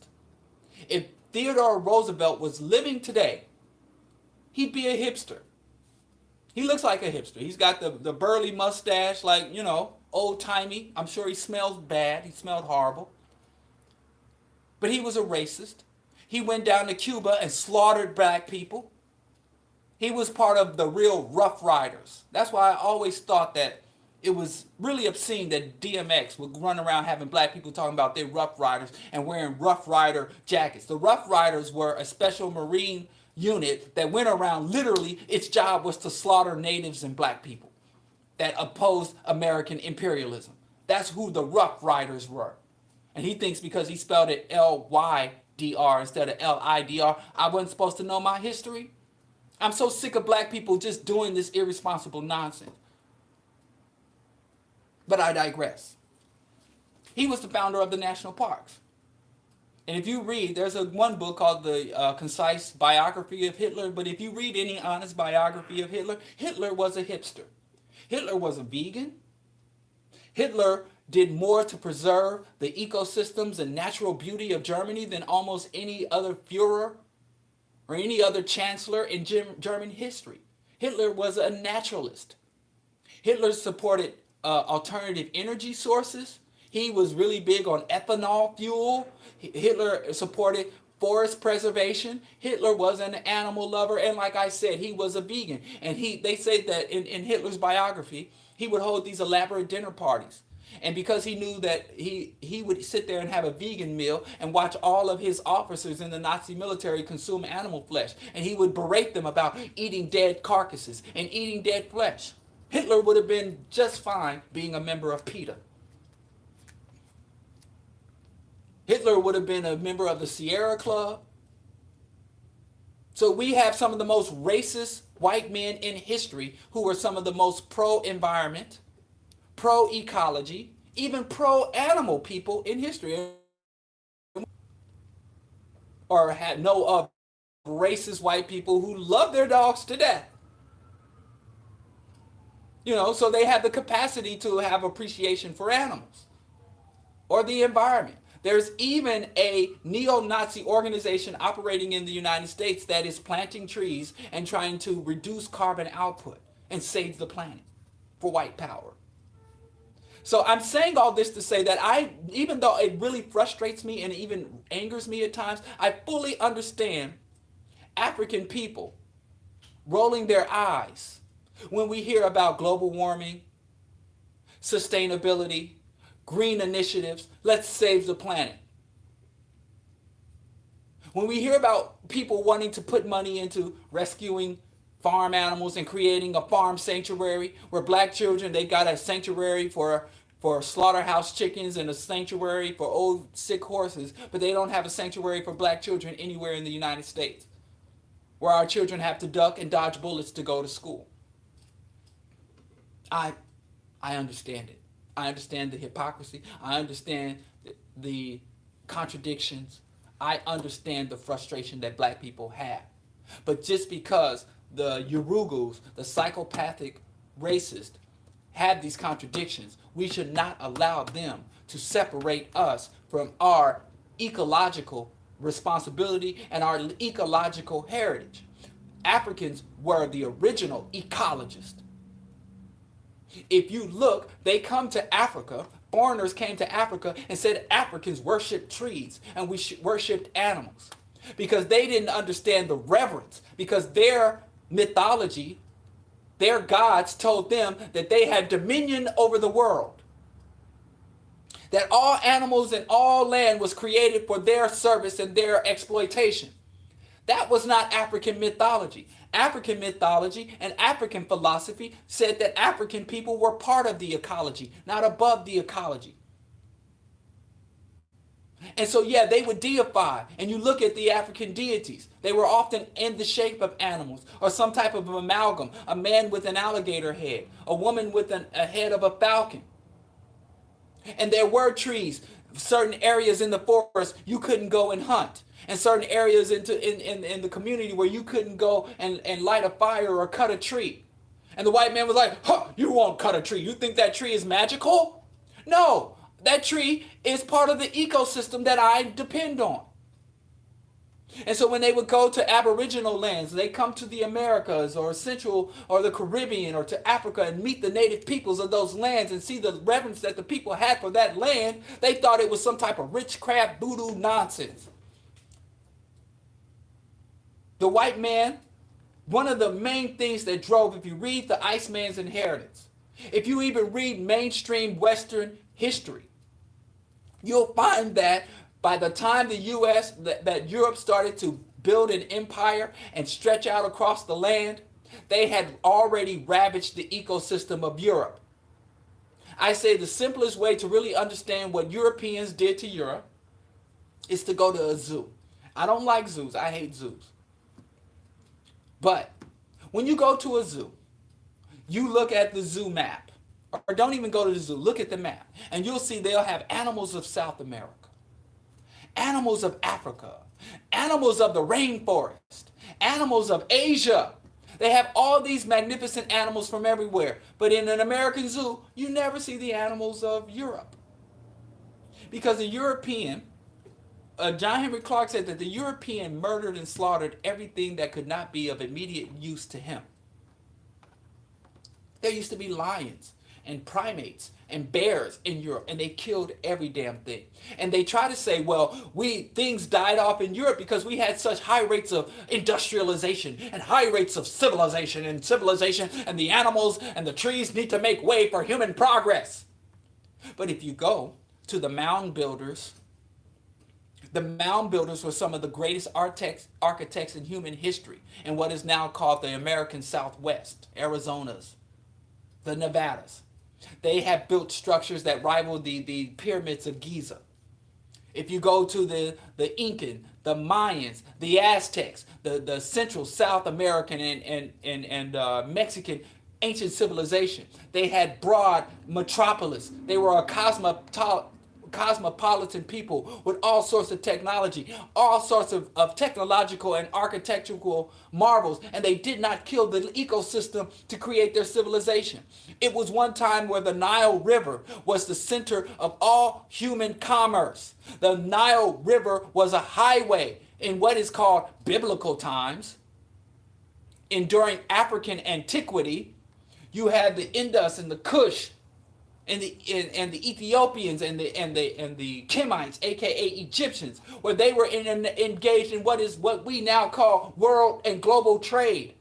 If Theodore Roosevelt was living today, he'd be a hipster. He looks like a hipster. He's got the burly mustache, like, you know, old-timey. I'm sure he smells bad. He smelled horrible. But he was a racist. He went down to Cuba and slaughtered black people. He was part of the real Rough Riders. That's why I always thought that it was really obscene that DMX would run around having black people talking about their Rough Riders and wearing Rough Rider jackets. The Rough Riders were a special Marine unit that went around, literally, its job was to slaughter natives and black people that opposed American imperialism. That's who the Rough Riders were. And he thinks because he spelled it L-Y-D-R instead of L-I-D-R, I wasn't supposed to know my history. I'm so sick of black people just doing this irresponsible nonsense. But I digress. He was the founder of the national parks. And if you read, there's one book called The Concise Biography of Hitler, but if you read any honest biography of Hitler, Hitler was a hipster. Hitler was a vegan. Hitler did more to preserve the ecosystems and natural beauty of Germany than almost any other Führer or any other chancellor in German history. Hitler was a naturalist. Hitler supported alternative energy sources. He was really big on ethanol fuel. Hitler supported forest preservation. Hitler was an animal lover, and like I said, he was a vegan. And they say that in Hitler's biography, he would hold these elaborate dinner parties. And because he knew that he would sit there and have a vegan meal and watch all of his officers in the Nazi military consume animal flesh, and he would berate them about eating dead carcasses and eating dead flesh, Hitler would have been just fine being a member of PETA. Hitler would have been a member of the Sierra Club. So we have some of the most racist white men in history who were some of the most pro-environment, pro-ecology, even pro-animal people in history. Or had know of racist white people who love their dogs to death. So they have the capacity to have appreciation for animals or the environment. There's even a neo-Nazi organization operating in the United States that is planting trees and trying to reduce carbon output and save the planet for white power. So I'm saying all this to say that even though it really frustrates me and even angers me at times, I fully understand African people rolling their eyes when we hear about global warming, sustainability, green initiatives, let's save the planet. When we hear about people wanting to put money into rescuing farm animals and creating a farm sanctuary where black children, they got a sanctuary for slaughterhouse chickens and a sanctuary for old sick horses, but they don't have a sanctuary for black children anywhere in the United States, where our children have to duck and dodge bullets to go to school. I understand it. I understand the hypocrisy. I understand the contradictions. I understand the frustration that black people have. But just because the Urugos, the psychopathic racist, have these contradictions, we should not allow them to separate us from our ecological responsibility and our ecological heritage. Africans were the original ecologists. If you look, they come to Africa, foreigners came to Africa and said Africans worshiped trees and we worshipped animals because they didn't understand the reverence, because their mythology, their gods told them that they had dominion over the world, that all animals and all land was created for their service and their exploitation. That was not African mythology. African mythology and African philosophy said that African people were part of the ecology, not above the ecology. And so, yeah, they would deify. And you look at the African deities. They were often in the shape of animals or some type of amalgam. A man with an alligator head, a woman with a head of a falcon. And there were trees. Certain areas in the forest you couldn't go and hunt, and certain areas in the community where you couldn't go and light a fire or cut a tree. And the white man was like, you won't cut a tree. You think that tree is magical? No, that tree is part of the ecosystem that I depend on. And so when they would go to Aboriginal lands, they come to the Americas or Central or the Caribbean or to Africa and meet the native peoples of those lands and see the reverence that the people had for that land, they thought it was some type of witchcraft voodoo nonsense. The white man, one of the main things that drove, if you read the Iceman's Inheritance, if you even read mainstream Western history, you'll find that by the time the U.S., that Europe started to build an empire and stretch out across the land, they had already ravaged the ecosystem of Europe. I say the simplest way to really understand what Europeans did to Europe is to go to a zoo. I don't like zoos. I hate zoos. But when you go to a zoo, you look at the zoo map, or don't even go to the zoo, look at the map, and you'll see they'll have animals of South America, animals of Africa, animals of the rainforest, animals of Asia. They have all these magnificent animals from everywhere. But in an American zoo, you never see the animals of Europe. Because the European, John Henry Clark said that the European murdered and slaughtered everything that could not be of immediate use to him. There used to be lions and primates and bears in Europe, and they killed every damn thing. And they try to say, well, things died off in Europe because we had such high rates of industrialization and high rates of civilization, and the animals and the trees need to make way for human progress. But if you go to the mound builders were some of the greatest architects in human history in what is now called the American Southwest, Arizona's, the Nevadas. They have built structures that rival the pyramids of Giza. If you go to the Incan, the Mayans, the Aztecs, the Central South American and Mexican ancient civilization, they had broad metropolis. They were a cosmopolitan people with all sorts of technology, all sorts of technological and architectural marvels, and they did not kill the ecosystem to create their civilization. It was one time where the Nile River was the center of all human commerce. The Nile River was a highway in what is called biblical times. During African antiquity, you had the Indus and the Kush and the Ethiopians and the Kemites, aka Egyptians, where they were engaged in what we now call world and global trade,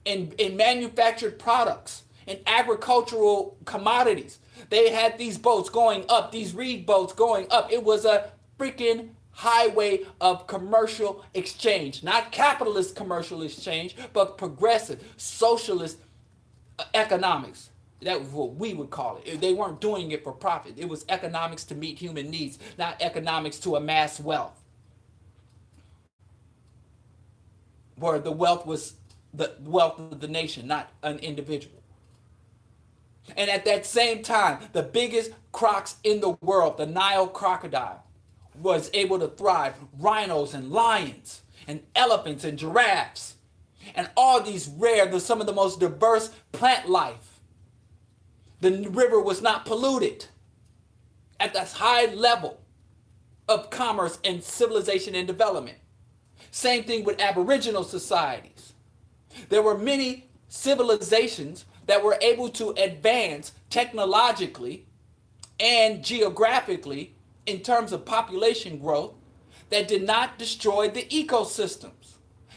in manufactured products, in agricultural commodities. They had these boats going up, these reed boats going up. It was a freaking highway of commercial exchange, not capitalist commercial exchange, but progressive socialist economics. That was what we would call it. They weren't doing it for profit. It was economics to meet human needs, not economics to amass wealth. Where the wealth was the wealth of the nation, not an individual. And at that same time, the biggest crocs in the world, the Nile crocodile, was able to thrive. Rhinos and lions and elephants and giraffes and all these some of the most diverse plant life. The river was not polluted at this high level of commerce and civilization and development. Same thing with Aboriginal societies. There were many civilizations that were able to advance technologically and geographically in terms of population growth that did not destroy the ecosystems,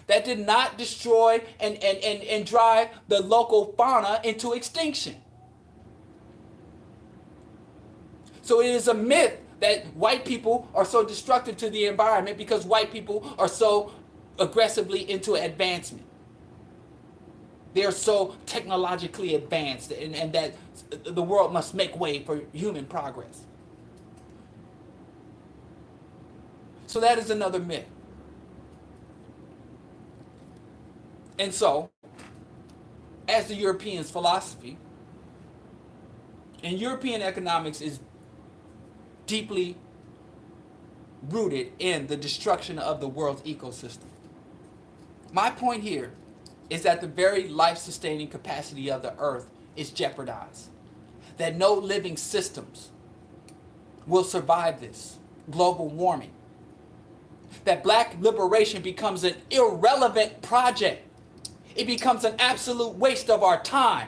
that did not destroy and drive the local fauna into extinction. So it is a myth that white people are so destructive to the environment because white people are so aggressively into advancement. They're so technologically advanced and that the world must make way for human progress. So that is another myth. And so, as the Europeans' philosophy, and European economics is deeply rooted in the destruction of the world's ecosystem. My point here is that the very life-sustaining capacity of the earth is jeopardized. That no living systems will survive this global warming. That black liberation becomes an irrelevant project. It becomes an absolute waste of our time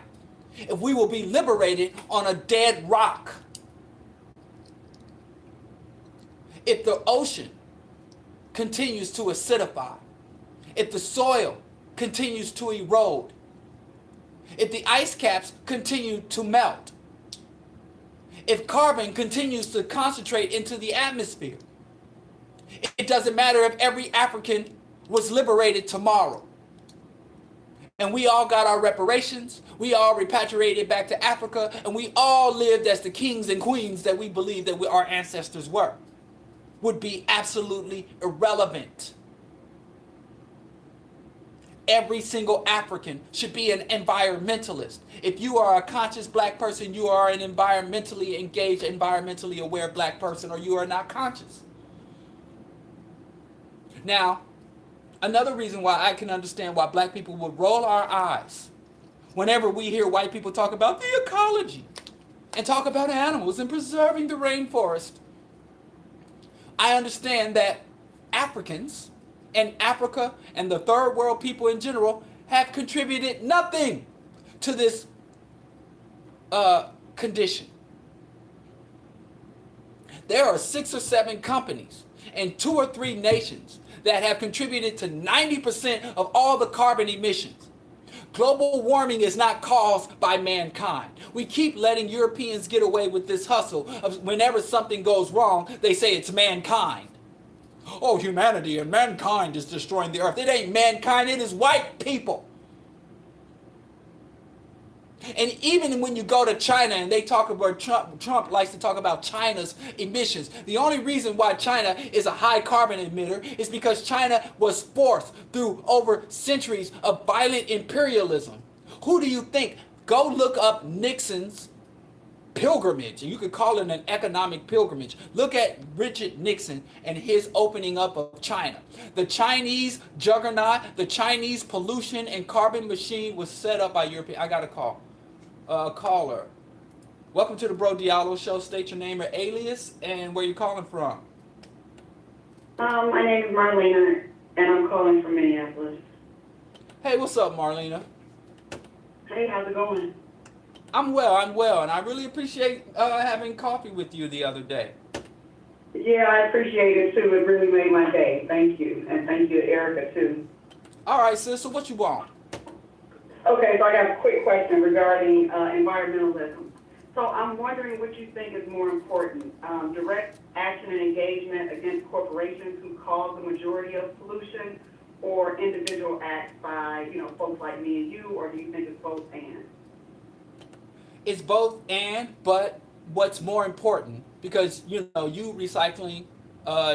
if we will be liberated on a dead rock. If the ocean continues to acidify, if the soil continues to erode, if the ice caps continue to melt, if carbon continues to concentrate into the atmosphere, it doesn't matter if every African was liberated tomorrow and we all got our reparations, we all repatriated back to Africa, and we all lived as the kings and queens that we believe that our ancestors were. Would be absolutely irrelevant. Every single African should be an environmentalist. If you are a conscious black person, you are an environmentally engaged, environmentally aware black person, or you are not conscious. Now, another reason why I can understand why black people would roll our eyes whenever we hear white people talk about the ecology and talk about animals and preserving the rainforest. I understand that Africans and Africa and the third world people in general have contributed nothing to this condition. There are 6 or 7 companies and 2 or 3 nations that have contributed to 90% of all the carbon emissions. Global warming is not caused by mankind. We keep letting Europeans get away with this hustle of whenever something goes wrong, they say it's mankind. Oh, humanity and mankind is destroying the earth. It ain't mankind, it is white people. And even when you go to China and they talk about Trump likes to talk about China's emissions. The only reason why China is a high carbon emitter is because China was forced through over centuries of violent imperialism. Who do you think? Go look up Nixon's pilgrimage. You could call it an economic pilgrimage. Look at Richard Nixon and his opening up of China. The Chinese juggernaut, the Chinese pollution and carbon machine was set up by Europeans. I got a call. Caller. Welcome to the Bro Diallo Show. State your name or alias and where you calling from. My name is Marlena, and I'm calling from Minneapolis. Hey, what's up, Marlena? Hey, how's it going? I'm well, and I really appreciate having coffee with you the other day. Yeah, I appreciate it, too. It really made my day. Thank you. And thank you to Erica, too. All right, sis, so what you want? Okay, so I got a quick question regarding environmentalism. So I'm wondering what you think is more important, direct action and engagement against corporations who cause the majority of pollution, or individual acts by, folks like me and you, or do you think it's both and? It's both and, but what's more important, because, you recycling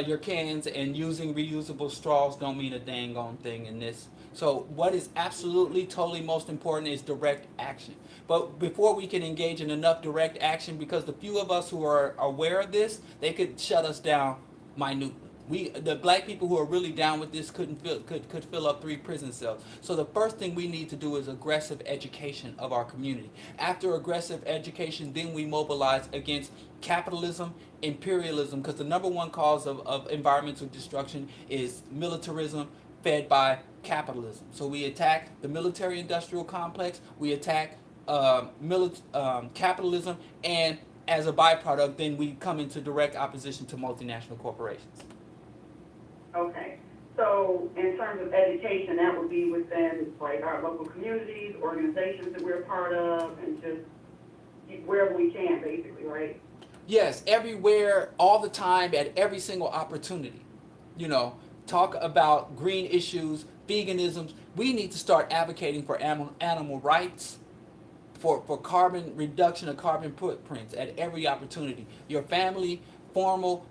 your cans and using reusable straws don't mean a dang on thing in this. So what is absolutely, totally most important is direct action. But before we can engage in enough direct action, because the few of us who are aware of this, they could shut us down minutely. The black people who are really down with this could fill up 3 prison cells. So the first thing we need to do is aggressive education of our community. After aggressive education, then we mobilize against capitalism, imperialism, because the number one cause of environmental destruction is militarism fed by capitalism. So we attack the military-industrial complex, we attack capitalism, and as a byproduct, then we come into direct opposition to multinational corporations. Okay. So in terms of education, that would be within like our local communities, organizations that we're a part of, and just wherever we can, basically, right? Yes, everywhere, all the time, at every single opportunity. Talk about green issues, veganism. We need to start advocating for animal rights, for carbon reduction of carbon footprints at every opportunity. Your family, formal,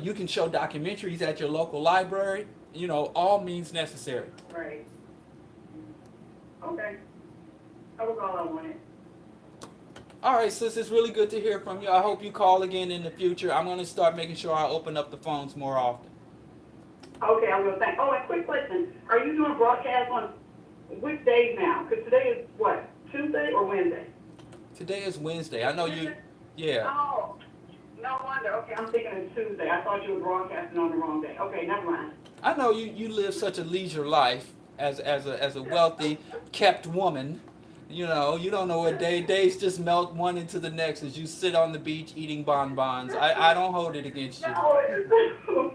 you can show documentaries at your local library. All means necessary. Right. Okay. That was all I wanted. All right, sis, it's really good to hear from you. I hope you call again in the future. I'm going to start making sure I open up the phones more often. Okay, I'm going to thank. Oh, and quick question. Are you doing broadcasts on which days now? Because today is what, Tuesday or Wednesday? Today is Wednesday. I know you, yeah. Oh, no wonder. Okay, I'm thinking it's Tuesday. I thought you were broadcasting on the wrong day. Okay, never mind. I know you live such a leisure life as a wealthy, kept woman. You don't know what days just melt one into the next as you sit on the beach eating bonbons. I don't hold it against you. No,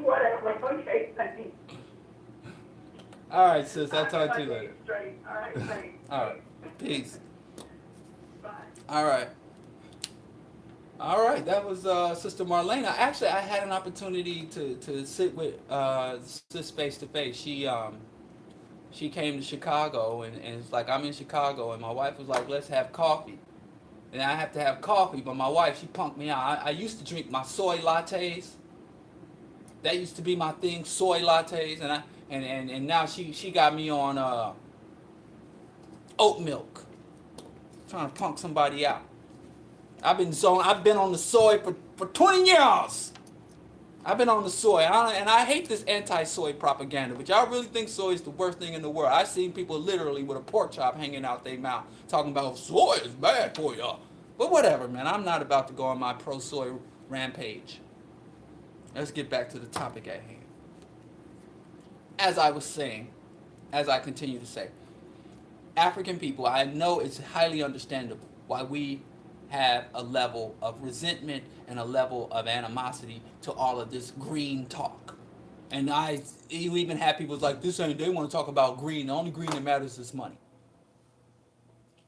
whatever. Okay, thanks. All right, sis. I'll talk to you later. Straight. All right, thanks. All right. Peace. Bye. All right. All right. That was Sister Marlena. Actually, I had an opportunity to sit with sis face to face. She came to Chicago and it's like, I'm in Chicago, and my wife was like, let's have coffee. And I have to have coffee, but my wife, she punked me out. I used to drink my soy lattes. That used to be my thing, soy lattes, and now she got me on oat milk. Trying to punk somebody out. I've been on the soy for 20 years. I've been on the soy, and I hate this anti-soy propaganda, but y'all really think soy is the worst thing in the world. I've seen people literally with a pork chop hanging out their mouth talking about soy is bad for y'all. But whatever, man. I'm not about to go on my pro-soy rampage. Let's get back to the topic at hand. As I was saying, as I continue to say, African people, I know it's highly understandable why we have a level of resentment and a level of animosity to all of this green talk. And you even have people like, they want to talk about green. The only green that matters is money.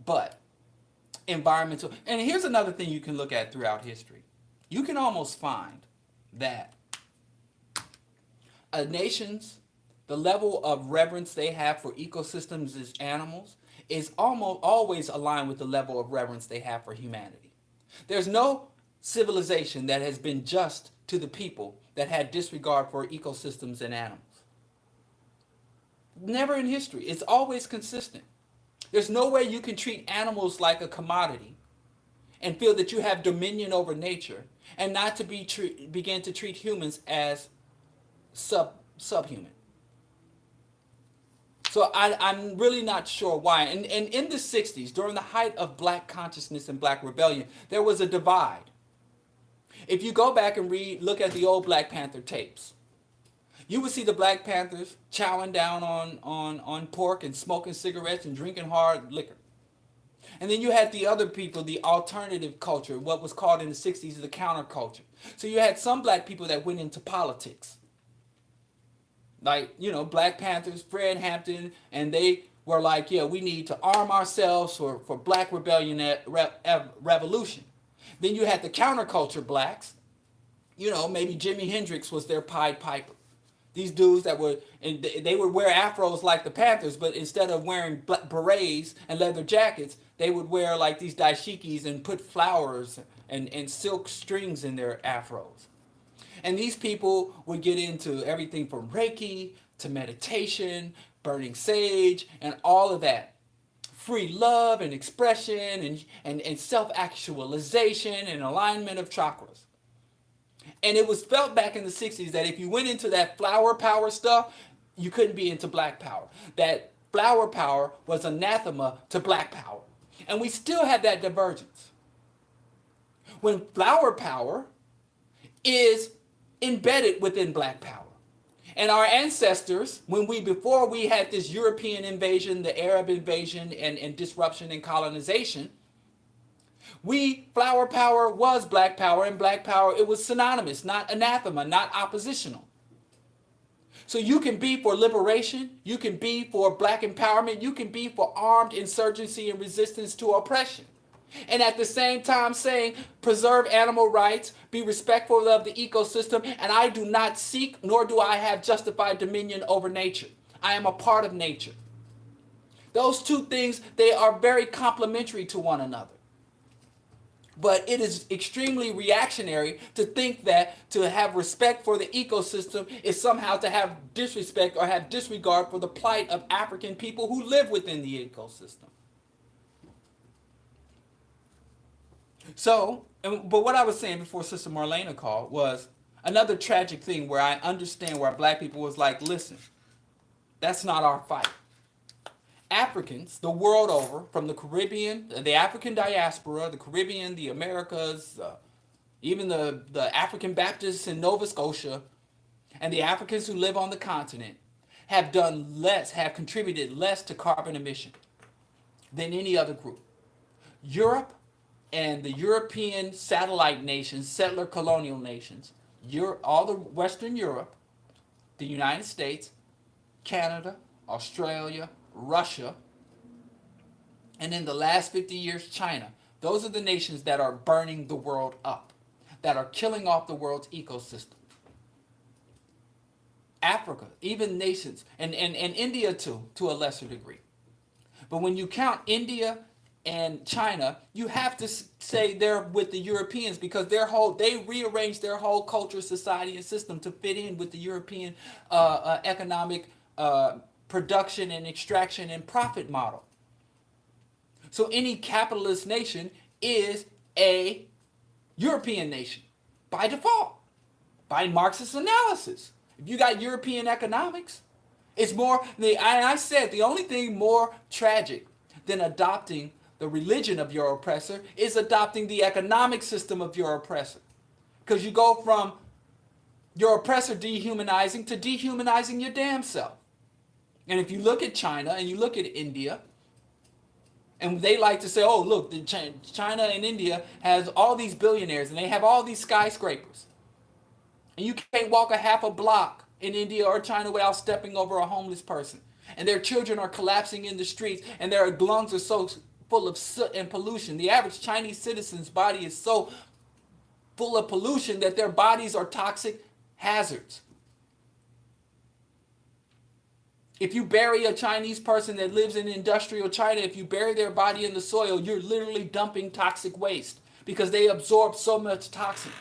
But environmental, and here's another thing you can look at throughout history. You can almost find that a nation's the level of reverence they have for ecosystems as animals is almost always aligned with the level of reverence they have for humanity. There's no civilization that has been just to the people that had disregard for ecosystems and animals. Never in history. It's always consistent. There's no way you can treat animals like a commodity and feel that you have dominion over nature and not to begin to treat humans as subhuman. So I'm really not sure why. And in the 60s, during the height of black consciousness and black rebellion, there was a divide. If you go back and look at the old Black Panther tapes, you would see the Black Panthers chowing down on pork and smoking cigarettes and drinking hard liquor. And then you had the other people, the alternative culture, what was called in the 60s the counterculture. So you had some black people that went into politics. Like, Black Panthers, Fred Hampton, and they were like, yeah, we need to arm ourselves for black rebellion, revolution. Then you had the counterculture blacks. Maybe Jimi Hendrix was their Pied Piper. These dudes that would, and they would wear afros like the Panthers, but instead of wearing berets and leather jackets, they would wear like these dashikis and put flowers and silk strings in their afros. And these people would get into everything from Reiki to meditation, burning sage, and all of that. Free love and expression and self-actualization and alignment of chakras. And it was felt back in the 60s that if you went into that flower power stuff, you couldn't be into black power. That flower power was anathema to black power. And we still have that divergence. When flower power is embedded within black power. And our ancestors, before we had this European invasion, the Arab invasion, and disruption and colonization, flower power was black power, and black power, it was synonymous, not anathema, not oppositional. So you can be for liberation, you can be for black empowerment, you can be for armed insurgency and resistance to oppression. And at the same time saying, preserve animal rights, be respectful of the ecosystem, and I do not seek, nor do I have justified dominion over nature. I am a part of nature. Those two things, they are very complementary to one another. But it is extremely reactionary to think that to have respect for the ecosystem is somehow to have disrespect or have disregard for the plight of African people who live within the ecosystem. So, but what I was saying before Sister Marlena called was another tragic thing where I understand where black people was like, listen, that's not our fight. Africans, the world over, from the Caribbean, the African diaspora, the Caribbean, the Americas, even the African Baptists in Nova Scotia, and the Africans who live on the continent, have contributed less to carbon emission than any other group. Europe and the European satellite nations, settler colonial nations, all the Western Europe, the United States, Canada, Australia, Russia, and in the last 50 years, China. Those are the nations that are burning the world up, that are killing off the world's ecosystem. Africa, even nations, and India too, to a lesser degree. But when you count India and China, you have to say they're with the Europeans because they rearranged their whole culture, society, and system to fit in with the European economic production and extraction and profit model. So any capitalist nation is a European nation by default, by Marxist analysis. If you got European economics, it's more, I said the only thing more tragic than adopting the religion of your oppressor is adopting the economic system of your oppressor. Because you go from your oppressor dehumanizing to dehumanizing your damn self. And if you look at China and you look at India, and they like to say, oh, look, China and India has all these billionaires and they have all these skyscrapers. And you can't walk a half a block in India or China without stepping over a homeless person. And their children are collapsing in the streets and their lungs are so full of soot and pollution. The average Chinese citizen's body is so full of pollution that their bodies are toxic hazards. If you bury a Chinese person that lives in industrial China, if you bury their body in the soil, you're literally dumping toxic waste because they absorb so much toxins.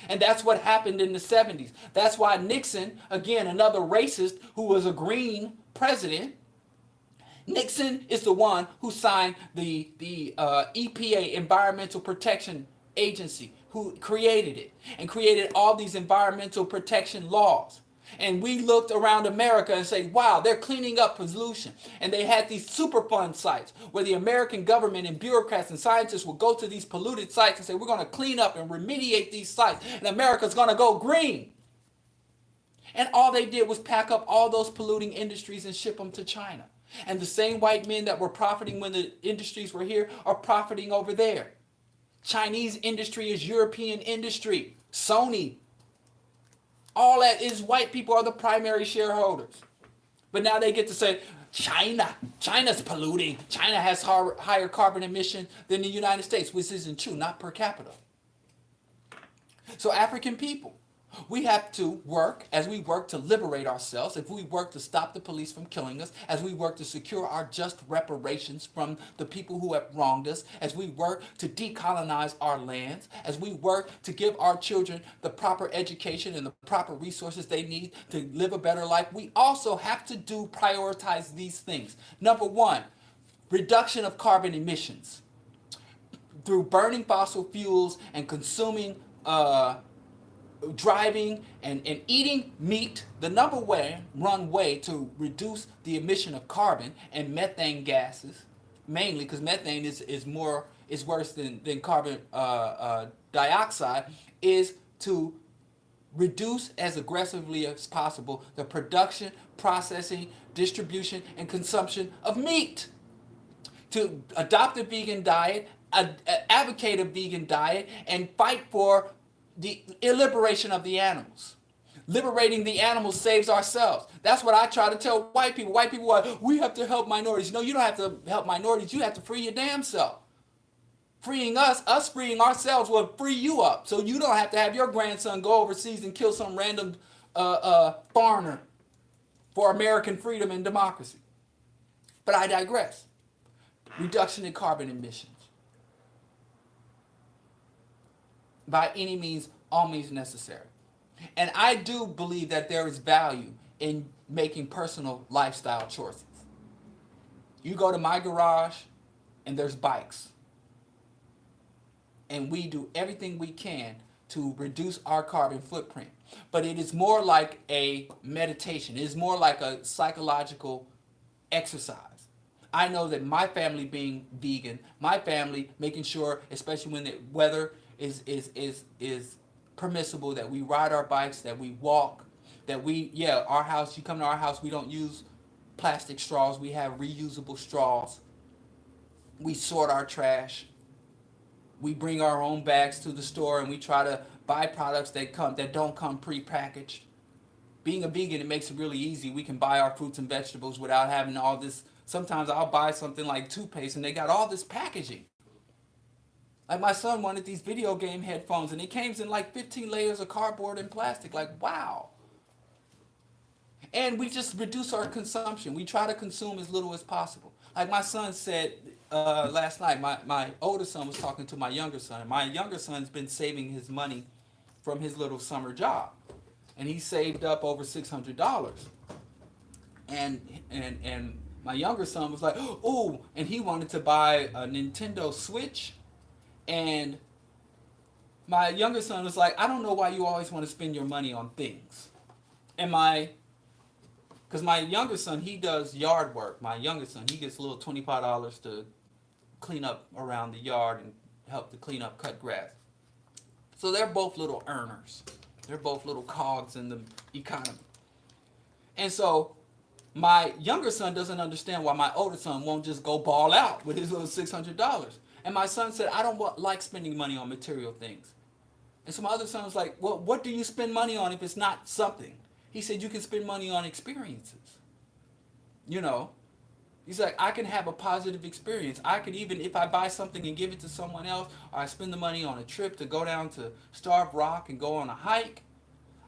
And that's what happened in the 70s. That's why Nixon, again, another racist who was a green president, Nixon is the one who signed the EPA, Environmental Protection Agency, who created it and created all these environmental protection laws. And we looked around America and say, wow, they're cleaning up pollution. And they had these Superfund sites where the American government and bureaucrats and scientists would go to these polluted sites and say, we're going to clean up and remediate these sites. And America's going to go green. And all they did was pack up all those polluting industries and ship them to China. And the same white men that were profiting when the industries were here are profiting over there. Chinese industry is European industry. Sony. All that is white people are the primary shareholders. But now they get to say, China's polluting. China has higher carbon emission than the United States, which isn't true, not per capita. So African people, we have to work as we work to liberate ourselves, if we work to stop the police from killing us, as we work to secure our just reparations from the people who have wronged us, as we work to decolonize our lands, as we work to give our children the proper education and the proper resources they need to live a better life, we also have to prioritize these things. Number one, reduction of carbon emissions through burning fossil fuels and consuming driving and eating meat. The number one way to reduce the emission of carbon and methane gases, mainly because methane is worse than carbon dioxide, is to reduce as aggressively as possible the production, processing, distribution, and consumption of meat. To adopt a vegan diet, advocate a vegan diet, and fight for the liberation of the animals. Liberating the animals saves ourselves. That's what I try to tell white people. White people are, we have to help minorities. No, you don't have to help minorities. You have to free your damn self. Freeing us freeing ourselves will free you up. So you don't have to have your grandson go overseas and kill some random foreigner for American freedom and democracy. But I digress. Reduction in carbon emissions. By any means, all means necessary. And I do believe that there is value in making personal lifestyle choices. You go to my garage and there's bikes. And we do everything we can to reduce our carbon footprint. But it is more like a meditation. It is more like a psychological exercise. I know that my family being vegan, my family making sure, especially when the weather is permissible, that we ride our bikes, that we walk, that our house, you come to our house, we don't use plastic straws, we have reusable straws. We sort our trash. We bring our own bags to the store and we try to buy products that don't come prepackaged. Being a vegan, it makes it really easy. We can buy our fruits and vegetables without having all this. Sometimes I'll buy something like toothpaste and they got all this packaging. Like my son wanted these video game headphones and it came in like 15 layers of cardboard and plastic. Like, wow. And we just reduce our consumption. We try to consume as little as possible. Like my son said last night, my older son was talking to my younger son. My younger son's been saving his money from his little summer job. And he saved up over $600. And my younger son was like, oh, and he wanted to buy a Nintendo Switch. And my younger son was like, I don't know why you always want to spend your money on things. And because my younger son, he does yard work. My younger son, he gets a little $25 to clean up around the yard and help to clean up, cut grass. So they're both little earners. They're both little cogs in the economy. And so my younger son doesn't understand why my older son won't just go ball out with his little $600. And my son said, I don't like spending money on material things. And so my other son was like, well, what do you spend money on if it's not something? He said, you can spend money on experiences. You know, He's like, I can have a positive experience. I could even, if I buy something and give it to someone else, or I spend the money on a trip to go down to Starved Rock and go on a hike.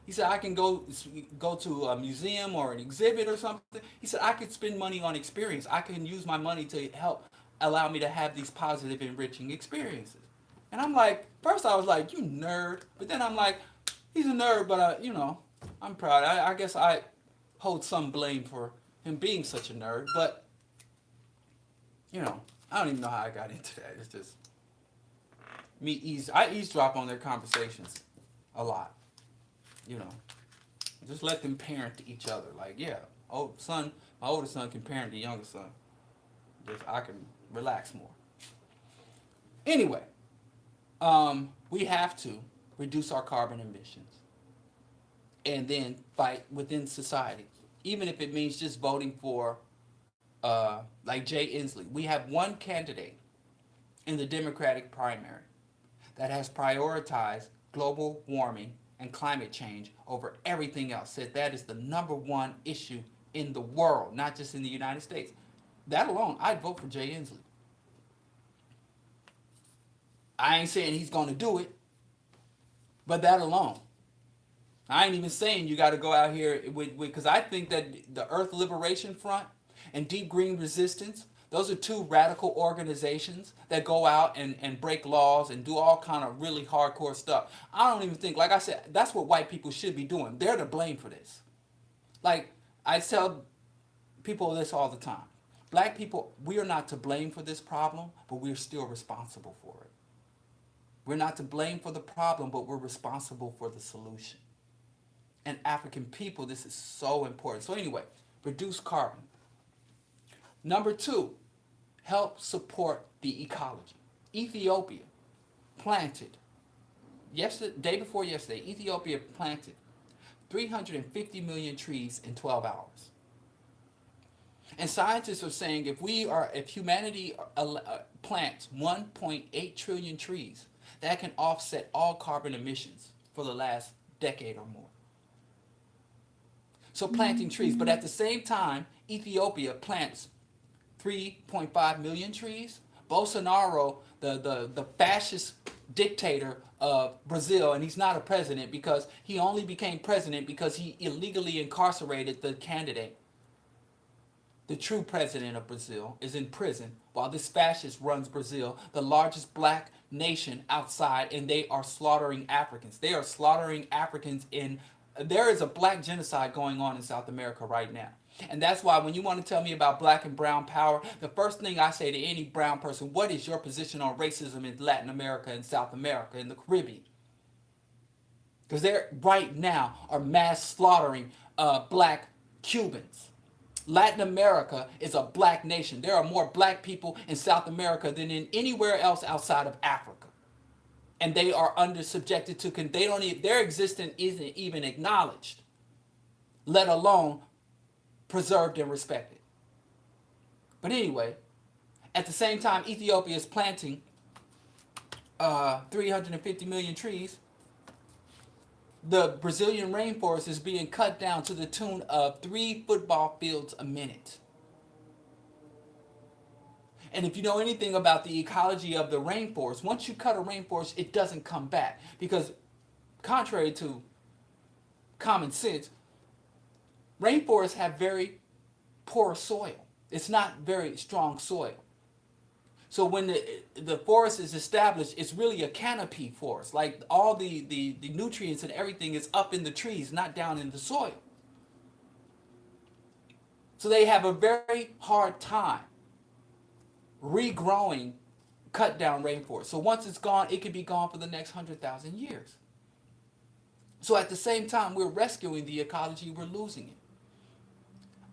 He said, I can go to a museum or an exhibit or something. He said, I could spend money on experience. I can use my money to help allow me to have these positive, enriching experiences. And I'm like, first I was like, you nerd. But then I'm like, he's a nerd, but I'm proud. I guess I hold some blame for him being such a nerd. But I don't even know how I got into that. It's just I eavesdrop on their conversations a lot. You know, just let them parent each other. Like, yeah, my older son can parent the younger son. Just I can relax more. Anyway, we have to reduce our carbon emissions and then fight within society, even if it means just voting for, like Jay Inslee. We have one candidate in the Democratic primary that has prioritized global warming and climate change over everything else. Said that is the number one issue in the world, not just in the United States. That alone, I'd vote for Jay Inslee. I ain't saying he's going to do it, but that alone. I ain't even saying you got to go out here with because I think that the Earth Liberation Front and Deep Green Resistance, those are two radical organizations that go out and break laws and do all kind of really hardcore stuff. I don't even think, like I said, that's what white people should be doing. They're to blame for this. Like, I tell people this all the time. Black people, we are not to blame for this problem, but we're still responsible for it. We're not to blame for the problem, but we're responsible for the solution. And African people, this is so important. So anyway, reduce carbon. Number two, help support the ecology. Ethiopia planted, day before yesterday, Ethiopia planted 350 million trees in 12 hours. And scientists are saying if humanity plants 1.8 trillion trees, that can offset all carbon emissions for the last decade or more. So planting trees, but at the same time, Ethiopia plants 3.5 million trees. Bolsonaro, the fascist dictator of Brazil, and he's not a president because he only became president because he illegally incarcerated the candidate. The true president of Brazil is in prison while this fascist runs Brazil, the largest black nation outside, and they are slaughtering Africans. They are slaughtering Africans there is a black genocide going on in South America right now. And that's why when you want to tell me about black and brown power, the first thing I say to any brown person, what is your position on racism in Latin America and South America and the Caribbean? Because they right now are mass slaughtering black Cubans. Latin America is a black nation. There are more black people in South America than in anywhere else outside of Africa. And they are subjected to, their existence isn't even acknowledged, let alone preserved and respected. But anyway, at the same time, Ethiopia is planting 350 million trees. The Brazilian rainforest is being cut down to the tune of 3 football fields a minute. And if you know anything about the ecology of the rainforest, once you cut a rainforest, it doesn't come back. Because contrary to common sense, rainforests have very poor soil. It's not very strong soil. So when the forest is established, it's really a canopy forest. Like all the nutrients and everything is up in the trees, not down in the soil. So they have a very hard time regrowing cut down rainforest. So once it's gone, it could be gone for the next 100,000 years. So at the same time, we're rescuing the ecology, we're losing it.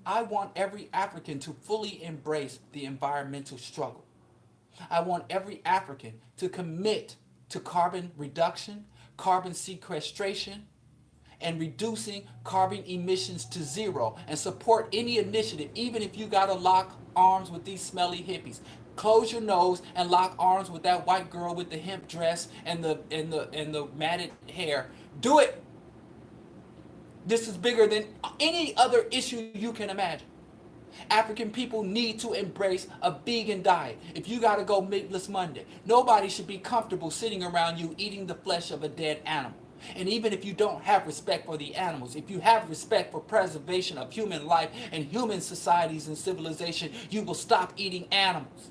I want every African to fully embrace the environmental struggle. I want every African to commit to carbon reduction, carbon sequestration, and reducing carbon emissions to zero, and support any initiative, even if you gotta lock arms with these smelly hippies. Close your nose and lock arms with that white girl with the hemp dress and the matted hair. Do it. This is bigger than any other issue you can imagine. African people need to embrace a vegan diet. If you got to go meatless Monday, nobody should be comfortable sitting around you eating the flesh of a dead animal. And even if you don't have respect for the animals, if you have respect for preservation of human life and human societies and civilization, you will stop eating animals.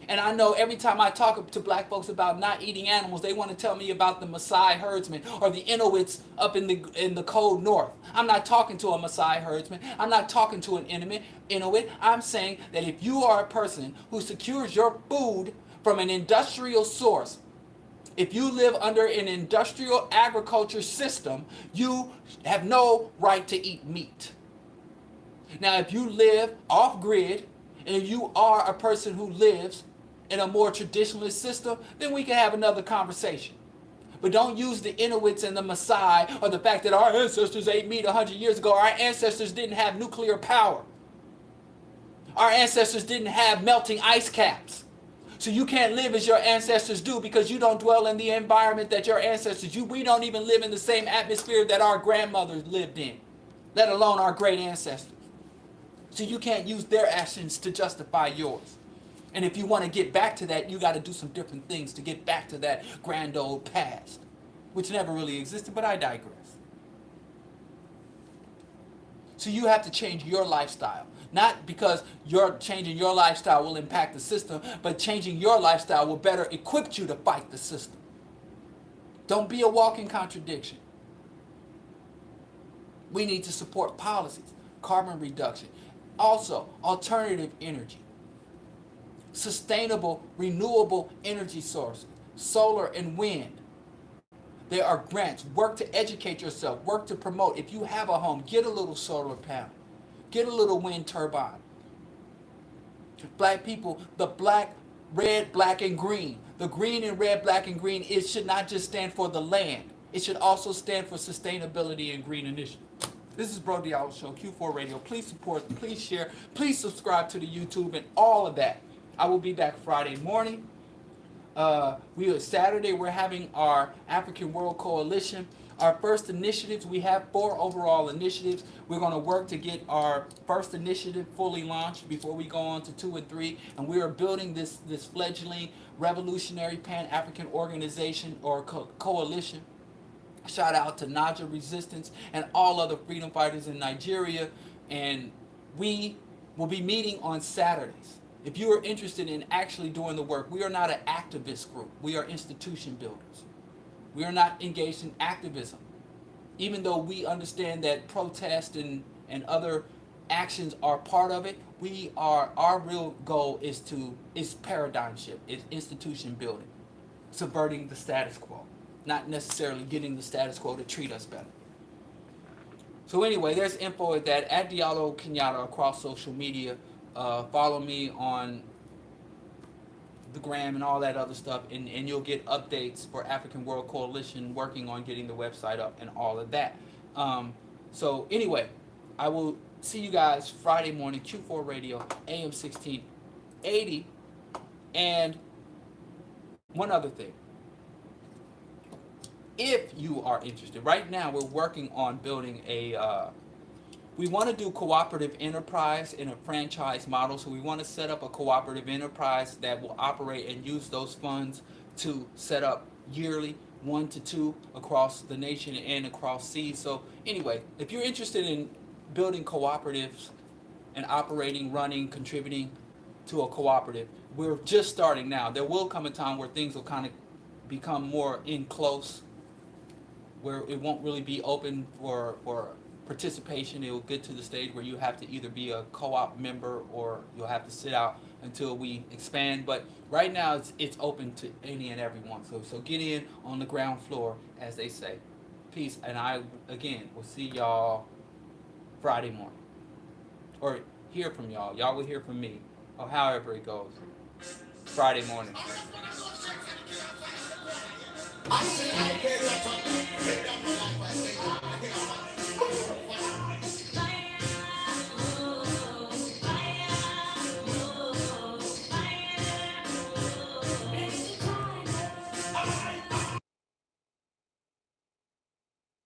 And I know every time I talk to black folks about not eating animals, they want to tell me about the Maasai herdsmen or the Inuits up in the cold north. I'm not talking to a Maasai herdsman. I'm not talking to an Inuit. I'm saying that if you are a person who secures your food from an industrial source, if you live under an industrial agriculture system, you have no right to eat meat. Now, if you live off grid, and if you are a person who lives in a more traditionalist system, then we can have another conversation. But don't use the Inuits and the Maasai or the fact that our ancestors ate meat 100 years ago. Our ancestors didn't have nuclear power. Our ancestors didn't have melting ice caps. So you can't live as your ancestors do because you don't dwell in the environment that your ancestors do. We don't even live in the same atmosphere that our grandmothers lived in, let alone our great ancestors. So you can't use their actions to justify yours. And if you want to get back to that, you got to do some different things to get back to that grand old past, which never really existed, but I digress. So you have to change your lifestyle. Not because you're changing your lifestyle will impact the system, but changing your lifestyle will better equip you to fight the system. Don't be a walking contradiction. We need to support policies, carbon reduction, also alternative energy, sustainable, renewable energy sources, solar and wind. There are grants. Work to educate yourself. Work to promote. If you have a home, get a little solar panel. Get a little wind turbine. Black people, the black, red, black, and green. The green and red, black, and green, it should not just stand for the land. It should also stand for sustainability and green initiative. This is Bro Diallo Show, Q4 Radio. Please support, please share, please subscribe to the YouTube and all of that. I will be back Friday morning. Saturday, we're having our African World Coalition. Our first initiatives, we have 4 overall initiatives. We're going to work to get our first initiative fully launched before we go on to 2 and 3. And we are building this fledgling revolutionary Pan-African organization or coalition. Shout out to Naja Resistance and all other freedom fighters in Nigeria. And we will be meeting on Saturdays. If you are interested in actually doing the work, we are not an activist group. We are institution builders. We are not engaged in activism. Even though we understand that protest and other actions are part of it, our real goal is paradigm shift, is institution building, subverting the status quo, not necessarily getting the status quo to treat us better. So anyway, there's info at that, at Diallo Kenyatta across social media. Follow me on the gram and all that other stuff, and you'll get updates for African World Coalition working on getting the website up and all of that. So anyway, I will see you guys Friday morning, Q4 Radio, AM 1680. And one other thing. If you are interested, right now we're working on building we want to do cooperative enterprise in a franchise model. So we want to set up a cooperative enterprise that will operate and use those funds to set up yearly 1 to 2 across the nation and across seas. So anyway, if you're interested in building cooperatives and operating, running, contributing to a cooperative, we're just starting now. There will come a time where things will kind of become more in close, where it won't really be open for participation. It will get to the stage where you have to either be a co-op member or you'll have to sit out until we expand. But right now it's open to any and everyone. So get in on the ground floor, as they say. Peace, and I again will see y'all Friday morning, or hear from y'all. Y'all will hear from me, or however it goes. Friday morning.